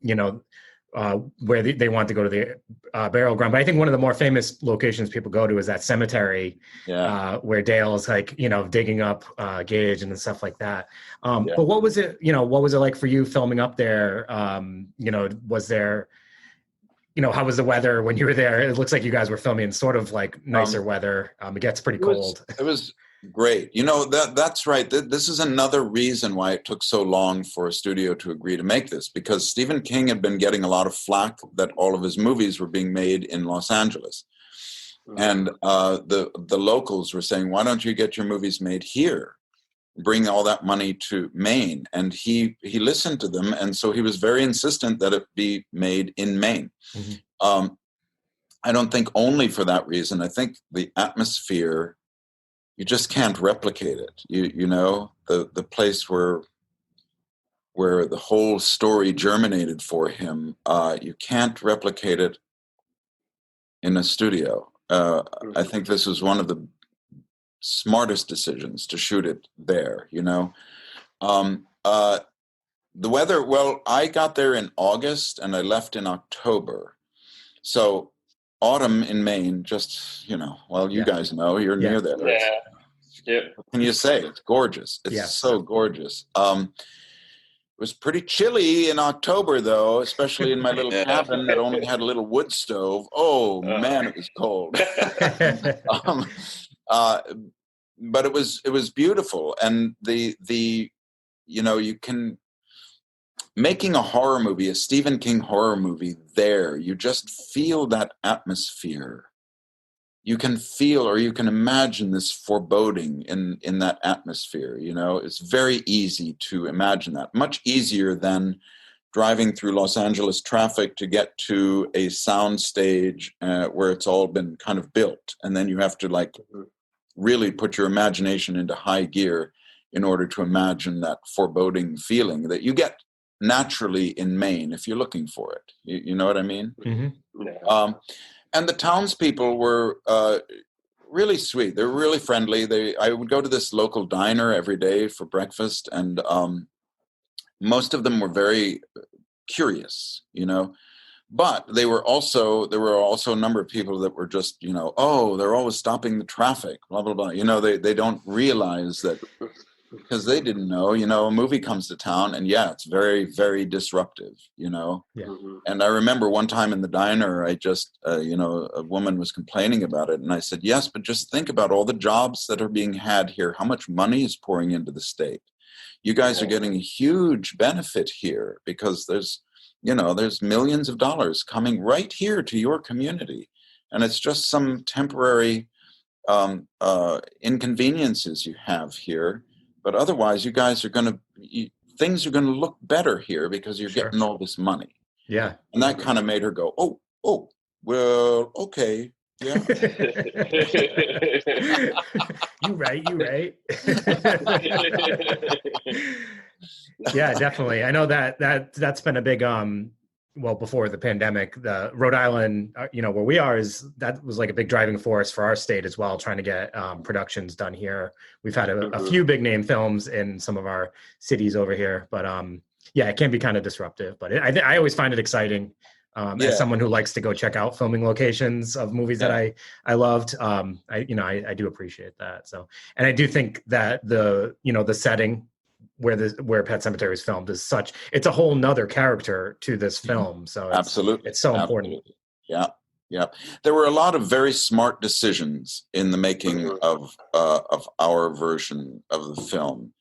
where they want to go to the burial ground. But I think one of the more famous locations people go to is that cemetery, where Dale's like, digging up Gage and stuff like that. But what was it like for you filming up there? Was there, how was the weather when you were there? It looks like you guys were filming in sort of like nicer weather. It gets pretty cold. It was great. That's right. This is another reason why it took so long for a studio to agree to make this, because Stephen King had been getting a lot of flack that all of his movies were being made in Los Angeles. And the locals were saying, why don't you get your movies made here? Bring all that money to Maine. And he listened to them. And so he was very insistent that it be made in Maine. Mm-hmm. I don't think only for that reason. I think the atmosphere, you just can't replicate it. The place where the whole story germinated for him, you can't replicate it in a studio. I think this was one of the smartest decisions to shoot it there. The weather, well, I got there in August and I left in October. So autumn in Maine, just, you guys know, you're near there. Yeah. What can you say? It's gorgeous. It's so gorgeous. It was pretty chilly in October, though, especially in my little cabin that only had a little wood stove. Oh, man, it was cold. But it was beautiful. And you can, making a horror movie, a Stephen King horror movie there, you just feel that atmosphere. You can feel, or you can imagine this foreboding in that atmosphere. It's very easy to imagine that, much easier than driving through Los Angeles traffic to get to a sound stage where it's all been kind of built. And then you have to like really put your imagination into high gear in order to imagine that foreboding feeling that you get naturally in Maine if you're looking for it. You know what I mean? Mm-hmm. Yeah. And the townspeople were really sweet. They were really friendly. I would go to this local diner every day for breakfast, and most of them were very curious, you know. But there were also a number of people that were just, you know, oh, they're always stopping the traffic, blah blah blah. You know, they don't realize that, because they didn't know, you know, a movie comes to town and yeah, it's very, very disruptive, you know. Yeah. Mm-hmm. And I remember one time in the diner, I just, you know, a woman was complaining about it. And I said, yes, but just think about all the jobs that are being had here. How much money is pouring into the state? You guys are getting a huge benefit here because there's millions of dollars coming right here to your community. And it's just some temporary inconveniences you have here. But otherwise, you guys are things are going to look better here because you're getting all this money. Yeah. And that kind of made her go, oh, well, okay. Yeah. You right. Yeah, definitely. I know that's been a big well, before the pandemic, the Rhode Island, you know, where we are, that was like a big driving force for our state as well, trying to get productions done here. We've had a few big name films in some of our cities over here, but yeah, it can be kind of disruptive. But I always find it exciting as someone who likes to go check out filming locations of movies that I loved. I do appreciate that. So, and I do think that the setting where Pet Sematary is filmed is it's a whole nother character to this film. So it's so important. Yeah. There were a lot of very smart decisions in the making of our version of the film,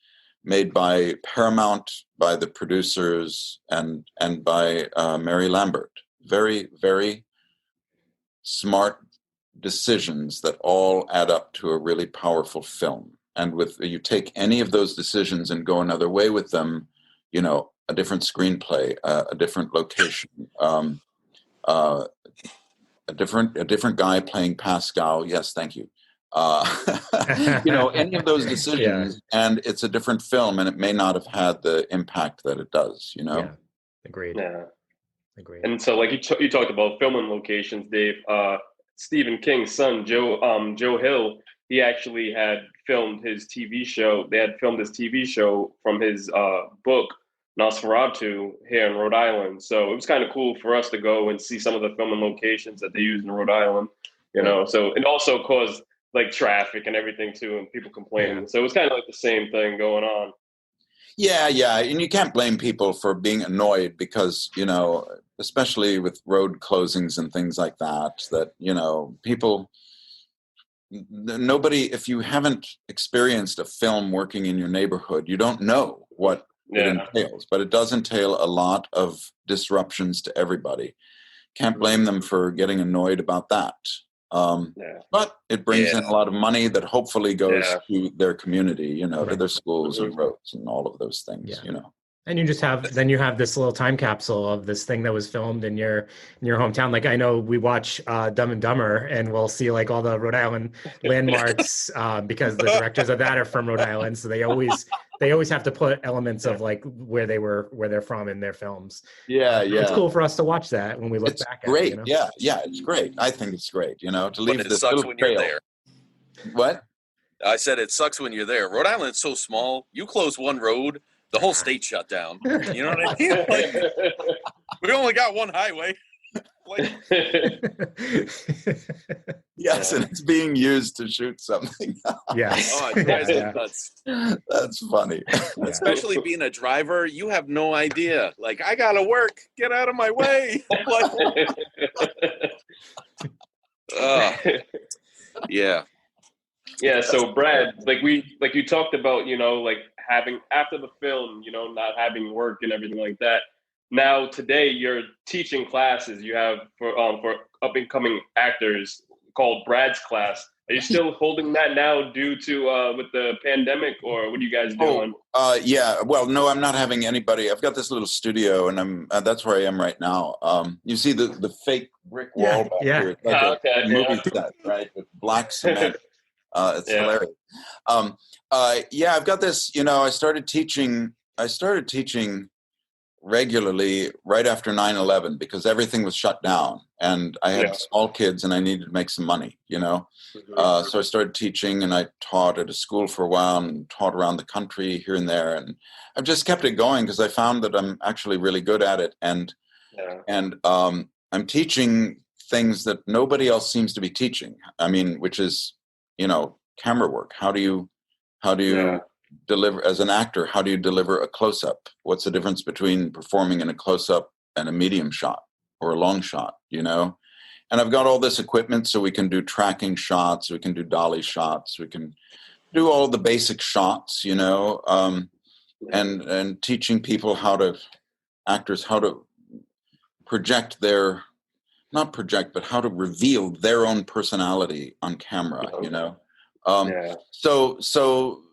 made by Paramount, by the producers, and by Mary Lambert. Very, very smart decisions that all add up to a really powerful film. And you take any of those decisions and go another way with them, you know, a different screenplay, a different location, a different guy playing Pascow. Yes, thank you. You know, any of those decisions, and it's a different film, and it may not have had the impact that it does. You know. Yeah. Agreed. Yeah. Agreed. And so, like you talked about filming locations, Dave. Stephen King's son, Joe Hill, he actually had filmed his TV show. They had filmed his TV show from his book Nosferatu here in Rhode Island. So it was kind of cool for us to go and see some of the filming locations that they used in Rhode Island. You know, so it also caused like traffic and everything too, and people complaining. Yeah. So it was kind of like the same thing going on. Yeah, and you can't blame people for being annoyed because, you know, especially with road closings and things like that, you know, nobody, if you haven't experienced a film working in your neighborhood, you don't know what it entails, but it does entail a lot of disruptions to everybody. Can't blame them for getting annoyed about that. But it brings in a lot of money that hopefully goes to their community, you know, to their schools and roads and all of those things, you know. And you have this little time capsule of this thing that was filmed in your hometown. Like I know we watch Dumb and Dumber, and we'll see like all the Rhode Island landmarks because the directors of that are from Rhode Island, so they always have to put elements of like where they're from in their films. Yeah. It's cool for us to watch that when we look back at it. Great. Yeah, it's great. I think it's great, you know, to leave this sucks little when trail. You're there. What? I said it sucks when you're there. Rhode Island's so small. You close one road, the whole state shut down. You know what I mean? Like, we only got one highway. Like, yes, and it's being used to shoot something. Yes. Oh, it drives me nuts. That's funny. Especially being a driver, you have no idea. Like, I gotta work. Get out of my way. Yeah. Yeah, so Brad, like you talked about, you know, like having after the film, you know, not having work and everything like that. Now today you're teaching classes you have for up and coming actors called Brad's class. Are you still holding that now due to with the pandemic, or what are you guys doing? Yeah. Well, no, I'm not having anybody. I've got this little studio, and I'm that's where I am right now. You see the fake brick wall back here. It's like a movie set, right, with black cement. It's hilarious. Yeah, I've got this. I started teaching regularly right after 9/11 because everything was shut down, and I had small kids and I needed to make some money, so I started teaching, and I taught at a school for a while and taught around the country here and there, and I've just kept it going because I found that I'm actually really good at it, and I'm teaching things that nobody else seems to be teaching. I mean, which is camera work. How do you deliver as an actor? How do you deliver a close-up? What's the difference between performing in a close-up and a medium shot or a long shot? And I've got all this equipment, so we can do tracking shots, we can do dolly shots, we can do all the basic shots, and teaching people actors how to project but how to reveal their own personality on camera, So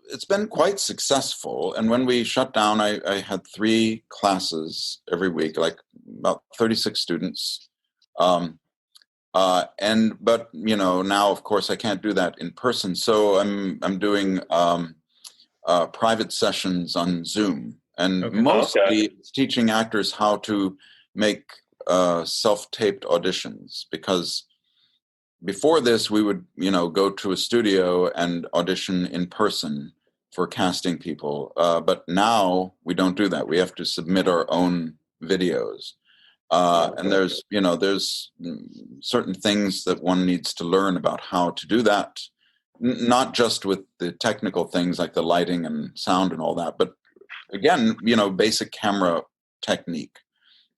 it's been quite successbut and when we shut down, I had 3 classes every week, like about 36 students. But now of course I can't do that in person. So I'm doing private sessions on Zoom, and mostly it's teaching actors how to make self-taped auditions, because before this we would go to a studio and audition in person for casting people, but now we don't do that. We have to submit our own videos, and there's certain things that one needs to learn about how to do that, not just with the technical things like the lighting and sound and all that, but again, basic camera technique.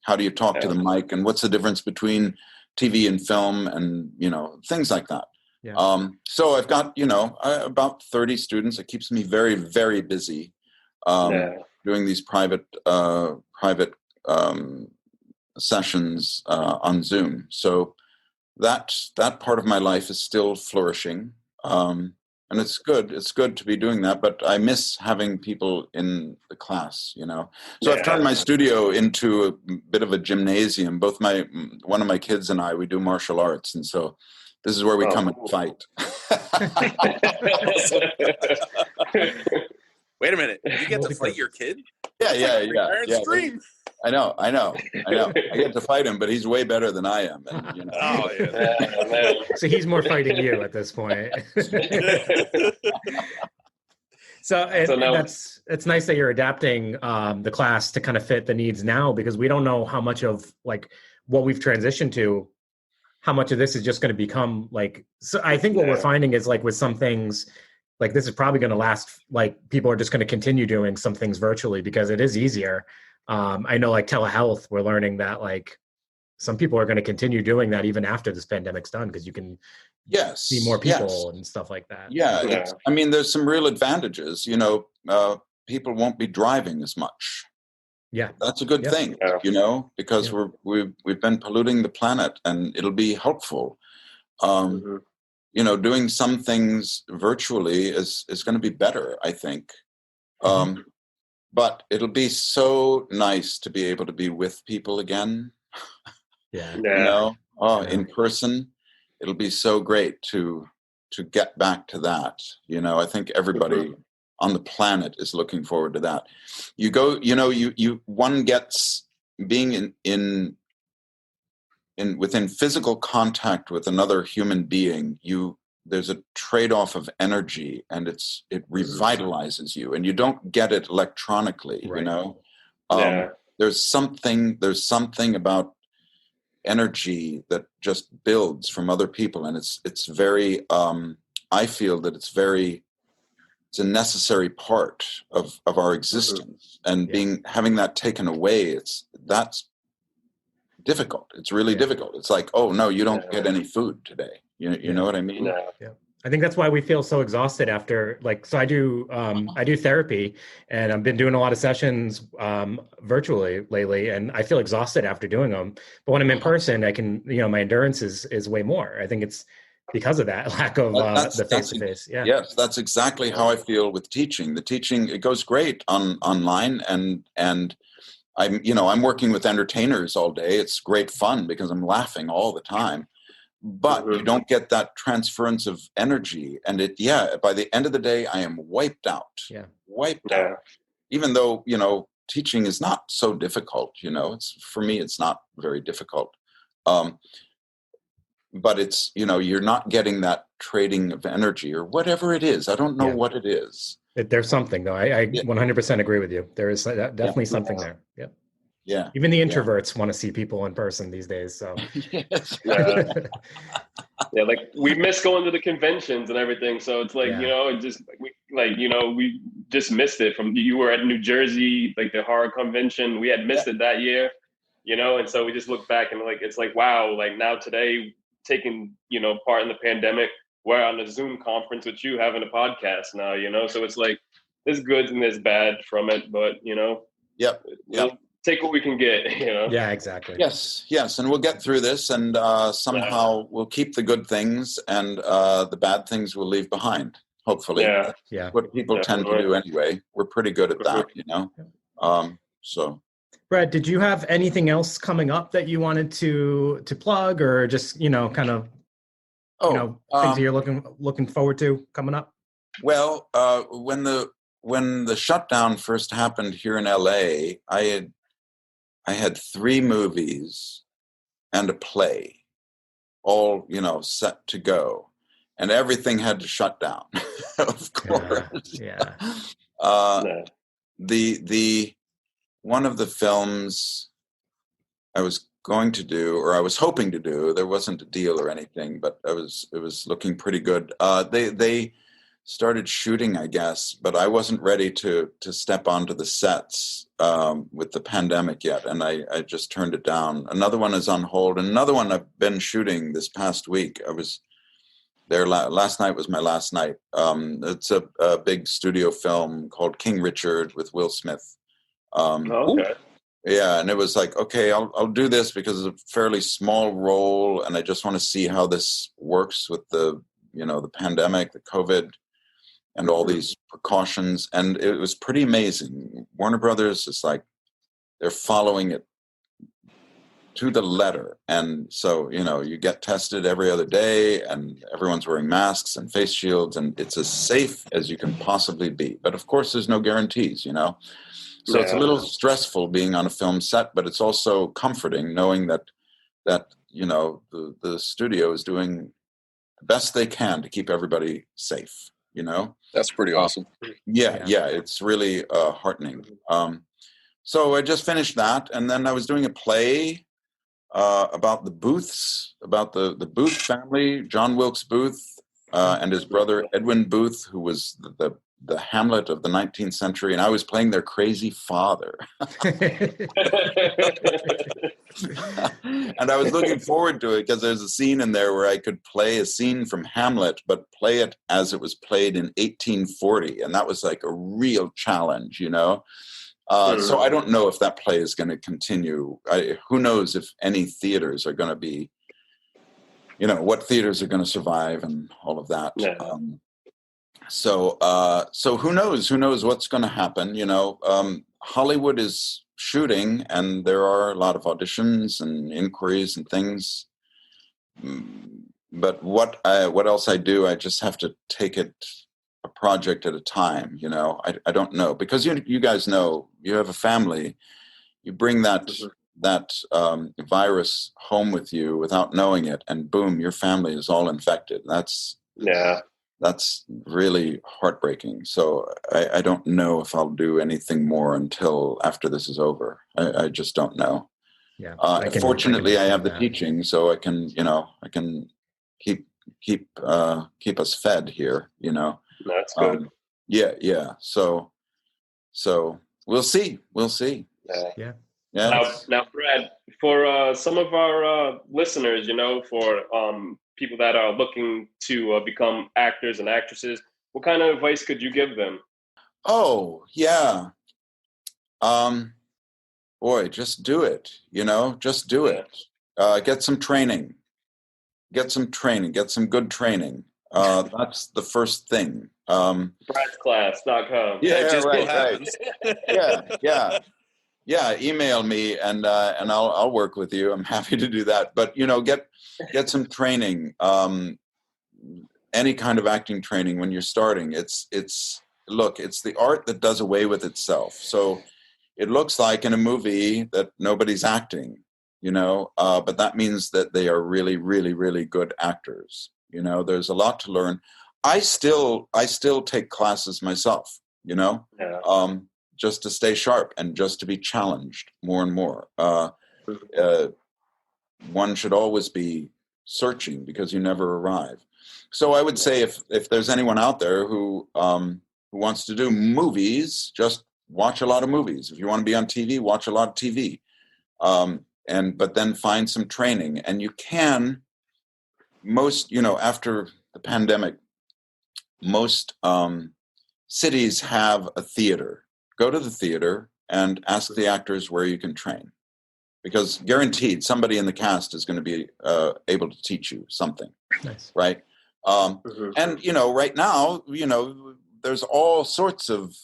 How do you talk to the mic, and what's the difference between TV and film, and things like that. So I've got about 30 students. It keeps me very, very busy doing these private sessions on Zoom. So that part of my life is still flourishing, and it's good. It's good to be doing that, but I miss having people in the class. So I've turned my studio into a bit of a gymnasium. Both one of my kids and I, we do martial arts, and so this is where we come and fight. Wait a minute! You get to fight your kid? Yeah. Dream. I know. I get to fight him, but he's way better than I am. And, So he's more fighting you at this point. It's nice that you're adapting the class to kind of fit the needs now, because we don't know how much of like what we've transitioned to, how much of this is just going to become like. So I think what we're finding is like with some things, like this is probably going to last. Like people are just going to continue doing some things virtually because it is easier. I know like telehealth, we're learning that like some people are going to continue doing that even after this pandemic's done, because you can see more people and stuff like that. I mean, there's some real advantages. People won't be driving as much. That's a good thing, because we've been polluting the planet, and it'll be helpful. Doing some things virtually is going to be better, I think. But it'll be so nice to be able to be with people again. In person. It'll be so great to get back to that. I think everybody on the planet is looking forward to that. You go, one gets being in within physical contact with another human being. There's a trade-off of energy, and it revitalizes you, and you don't get it electronically. There's something about energy that just builds from other people, and it's very I feel that it's a necessary part of our existence, and having that taken away, that's difficult. It's really difficult. It's like, oh no, you don't get any food today. You know what I mean? I think that's why we feel so exhausted after, like, so I do therapy, and I've been doing a lot of sessions virtually lately, and I feel exhausted after doing them. But when I'm in person, I can, my endurance is way more. I think it's because of that lack of the face-to-face. Yeah. Yes, that's exactly how I feel with teaching. The teaching, it goes great online, and I'm working with entertainers all day. It's great fun because I'm laughing all the time. But you don't get that transference of energy. And by the end of the day, I am wiped out. Yeah. Wiped out. Even though, teaching is not so difficult, for me, it's not very difficult. But it's, you're not getting that trading of energy or whatever it is. I don't know what it is. There's something, though. I 100% agree with you. There is definitely something there. Yep. Yeah. Even the introverts want to see people in person these days. So yes. Yeah, like we miss going to the conventions and everything. So it's like, we just missed it. You were at New Jersey, like the horror convention. We had missed it that year, and so we just look back and it's like, wow, like now today taking, part in the pandemic, we're on a Zoom conference with you having a podcast now, so it's like there's good and there's bad from it, but Yep. Take what we can get, Yeah, exactly. Yes, and we'll get through this, and somehow we'll keep the good things, and the bad things we'll leave behind. Hopefully, yeah. What people tend to do anyway. We're pretty good at that, So, Brad, did you have anything else coming up that you wanted to plug, or just kind of things that you're looking forward to coming up? Well, when the shutdown first happened here in LA, I had 3 movies and a play, all, set to go. And everything had to shut down, of course. Yeah. The one of the films I was going to do, or I was hoping to do, there wasn't a deal or anything, but it was looking pretty good. They started shooting, I guess, but I wasn't ready to step onto the sets with the pandemic yet, and I just turned it down. Another one is on hold. Another one I've been shooting this past week. I was there last night was my last night. It's a big studio film called King Richard with Will Smith. Okay. Yeah, and it was like, okay, I'll do this because it's a fairly small role, and I just want to see how this works with the the pandemic, the COVID, and all these precautions. And it was pretty amazing. Warner Brothers is like, they're following it to the letter. And so, you get tested every other day, and everyone's wearing masks and face shields, and it's as safe as you can possibly be. But of course, there's no guarantees, So it's a little stressful being on a film set, but it's also comforting knowing that the studio is doing the best they can to keep everybody safe. That's pretty awesome. Yeah, it's really heartening. So I just finished that, and then I was doing a play about the Booths, about the Booth family, John Wilkes Booth and his brother Edwin Booth, who was the Hamlet of the 19th century, and I was playing their crazy father. And I was looking forward to it because there's a scene in there where I could play a scene from Hamlet, but play it as it was played in 1840, and that was like a real challenge, So I don't know if that play is going to continue. Who knows if any theaters are going to be, what theaters are going to survive and all of that. Yeah. So who knows? Who knows what's going to happen? Hollywood is shooting, and there are a lot of auditions and inquiries and things. But what else I do? I just have to take it a project at a time. I don't know, because you guys know, you have a family. You bring that virus home with you without knowing it, and boom, your family is all infected. That's really heartbreaking. So I don't know if I'll do anything more until after this is over. I just don't know. Yeah. Fortunately, I have the teaching, so I can keep us fed here. That's good. Yeah. So we'll see. Yeah. Now, Brad, for some of our listeners, for people that are looking to become actors and actresses, what kind of advice could you give them? Oh, yeah. Boy, just do it. Just do it. Get some training. get some training, get some good training. That's the first thing. Brad'sClass.com. Yeah, just right. Yeah. Email me and I'll work with you. I'm happy to do that. But get some training. Any kind of acting training when you're starting. It's the art that does away with itself. So it looks like in a movie that nobody's acting, but that means that they are really, really, really good actors. There's a lot to learn. I still take classes myself, just to stay sharp and just to be challenged more and more. One should always be searching because you never arrive. So I would say if there's anyone out there who wants to do movies, just watch a lot of movies. If you want to be on TV, watch a lot of TV. But then find some training. And you can, after the pandemic, most cities have a theater. Go to the theater and ask the actors where you can train. Because guaranteed, somebody in the cast is going to be able to teach you something. Nice. Right? And, right now, there's all sorts of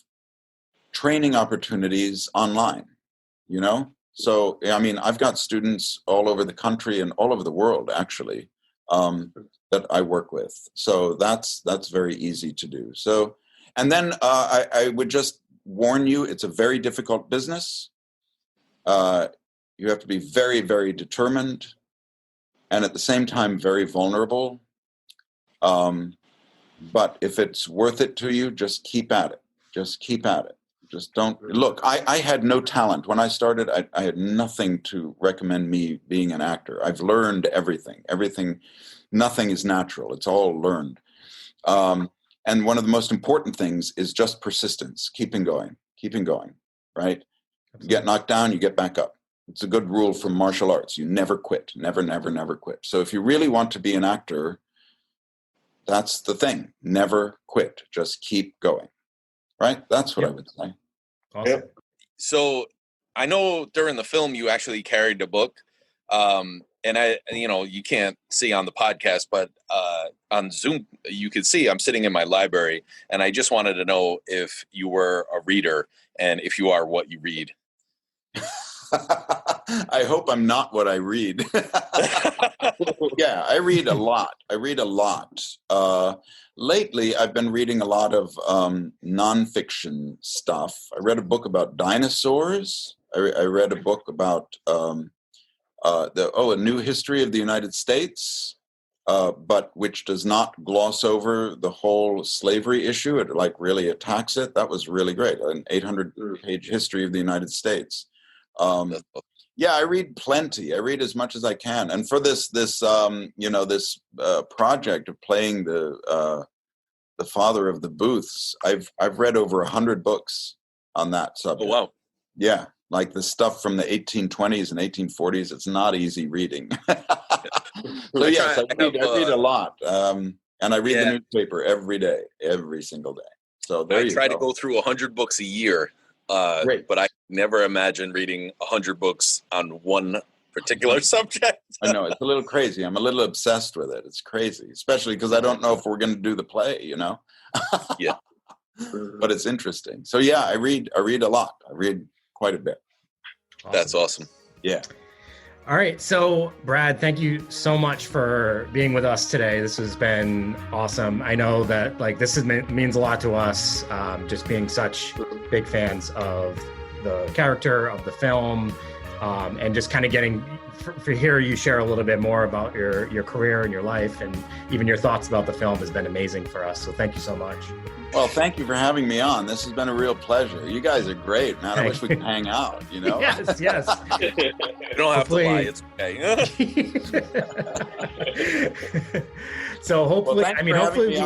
training opportunities online, So, I've got students all over the country and all over the world, actually, that I work with. So that's very easy to do. So, and then I would just warn you, it's a very difficult business. You have to be very, very determined and at the same time, very vulnerable. But if it's worth it to you, just keep at it. Just keep at it. Just don't look. I had no talent when I started. I had nothing to recommend me being an actor. I've learned everything. Nothing is natural. It's all learned. And one of the most important things is just persistence, keeping going, right? You get knocked down, you get back up. It's a good rule from martial arts. You never quit, never, never, never quit. So if you really want to be an actor, that's the thing. Never quit. Just keep going, right? That's what I would say. Awesome. Yep. So I know during the film you actually carried a book. And you can't see on the podcast, but on Zoom, you can see I'm sitting in my library, and I just wanted to know if you were a reader, and if you are, what you read. I hope I'm not what I read. Yeah, I read a lot. Lately, I've been reading a lot of nonfiction stuff. I read a book about dinosaurs. I read a book about A New History of the United States, but which does not gloss over the whole slavery issue. It really attacks it. That was really great. An 800-page history of the United States. I read plenty. I read as much as I can. And for this project of playing the father of the Booths, I've read over 100 books on that subject. Oh wow! Yeah. Like the stuff from the 1820s and 1840s, it's not easy reading. So yes, I read a lot, and I read the newspaper every day, every single day. So I try to go through 100 books a year, but I never imagine reading 100 books on one particular subject. I know, it's a little crazy. I'm a little obsessed with it. It's crazy, especially because I don't know if we're going to do the play. Yeah, but it's interesting. So yeah, I read a lot. I read quite a bit. Awesome. That's awesome. Yeah. All right. So, Brad, thank you so much for being with us today. This has been awesome. I know that means a lot to us, just being such big fans of the character of the film, and just kind of getting for hear you share a little bit more about your career and your life, and even your thoughts about the film has been amazing for us. So thank you so much. Well, thank you for having me on. This has been a real pleasure. You guys are great, man. I wish we could hang out, Yes. You don't have to lie. It's okay. So hopefully,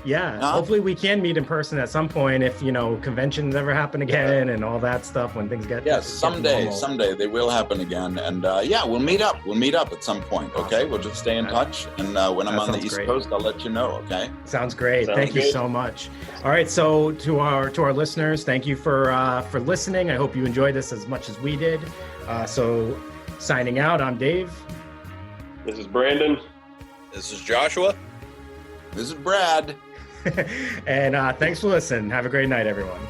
Huh? Hopefully we can meet in person at some point if, conventions ever happen again and all that stuff when things get someday they will happen again. And we'll meet up. We'll meet up at some point. Okay. We'll just stay in touch. And when I'm on the East Coast, I'll let you know. Okay. Sounds great. Thank you so much. All right. So to our listeners, thank you for listening. I hope you enjoyed this as much as we did. So signing out, I'm Dave. This is Brandon. This is Joshua. This is Brad. And thanks for listening. Have a great night, everyone.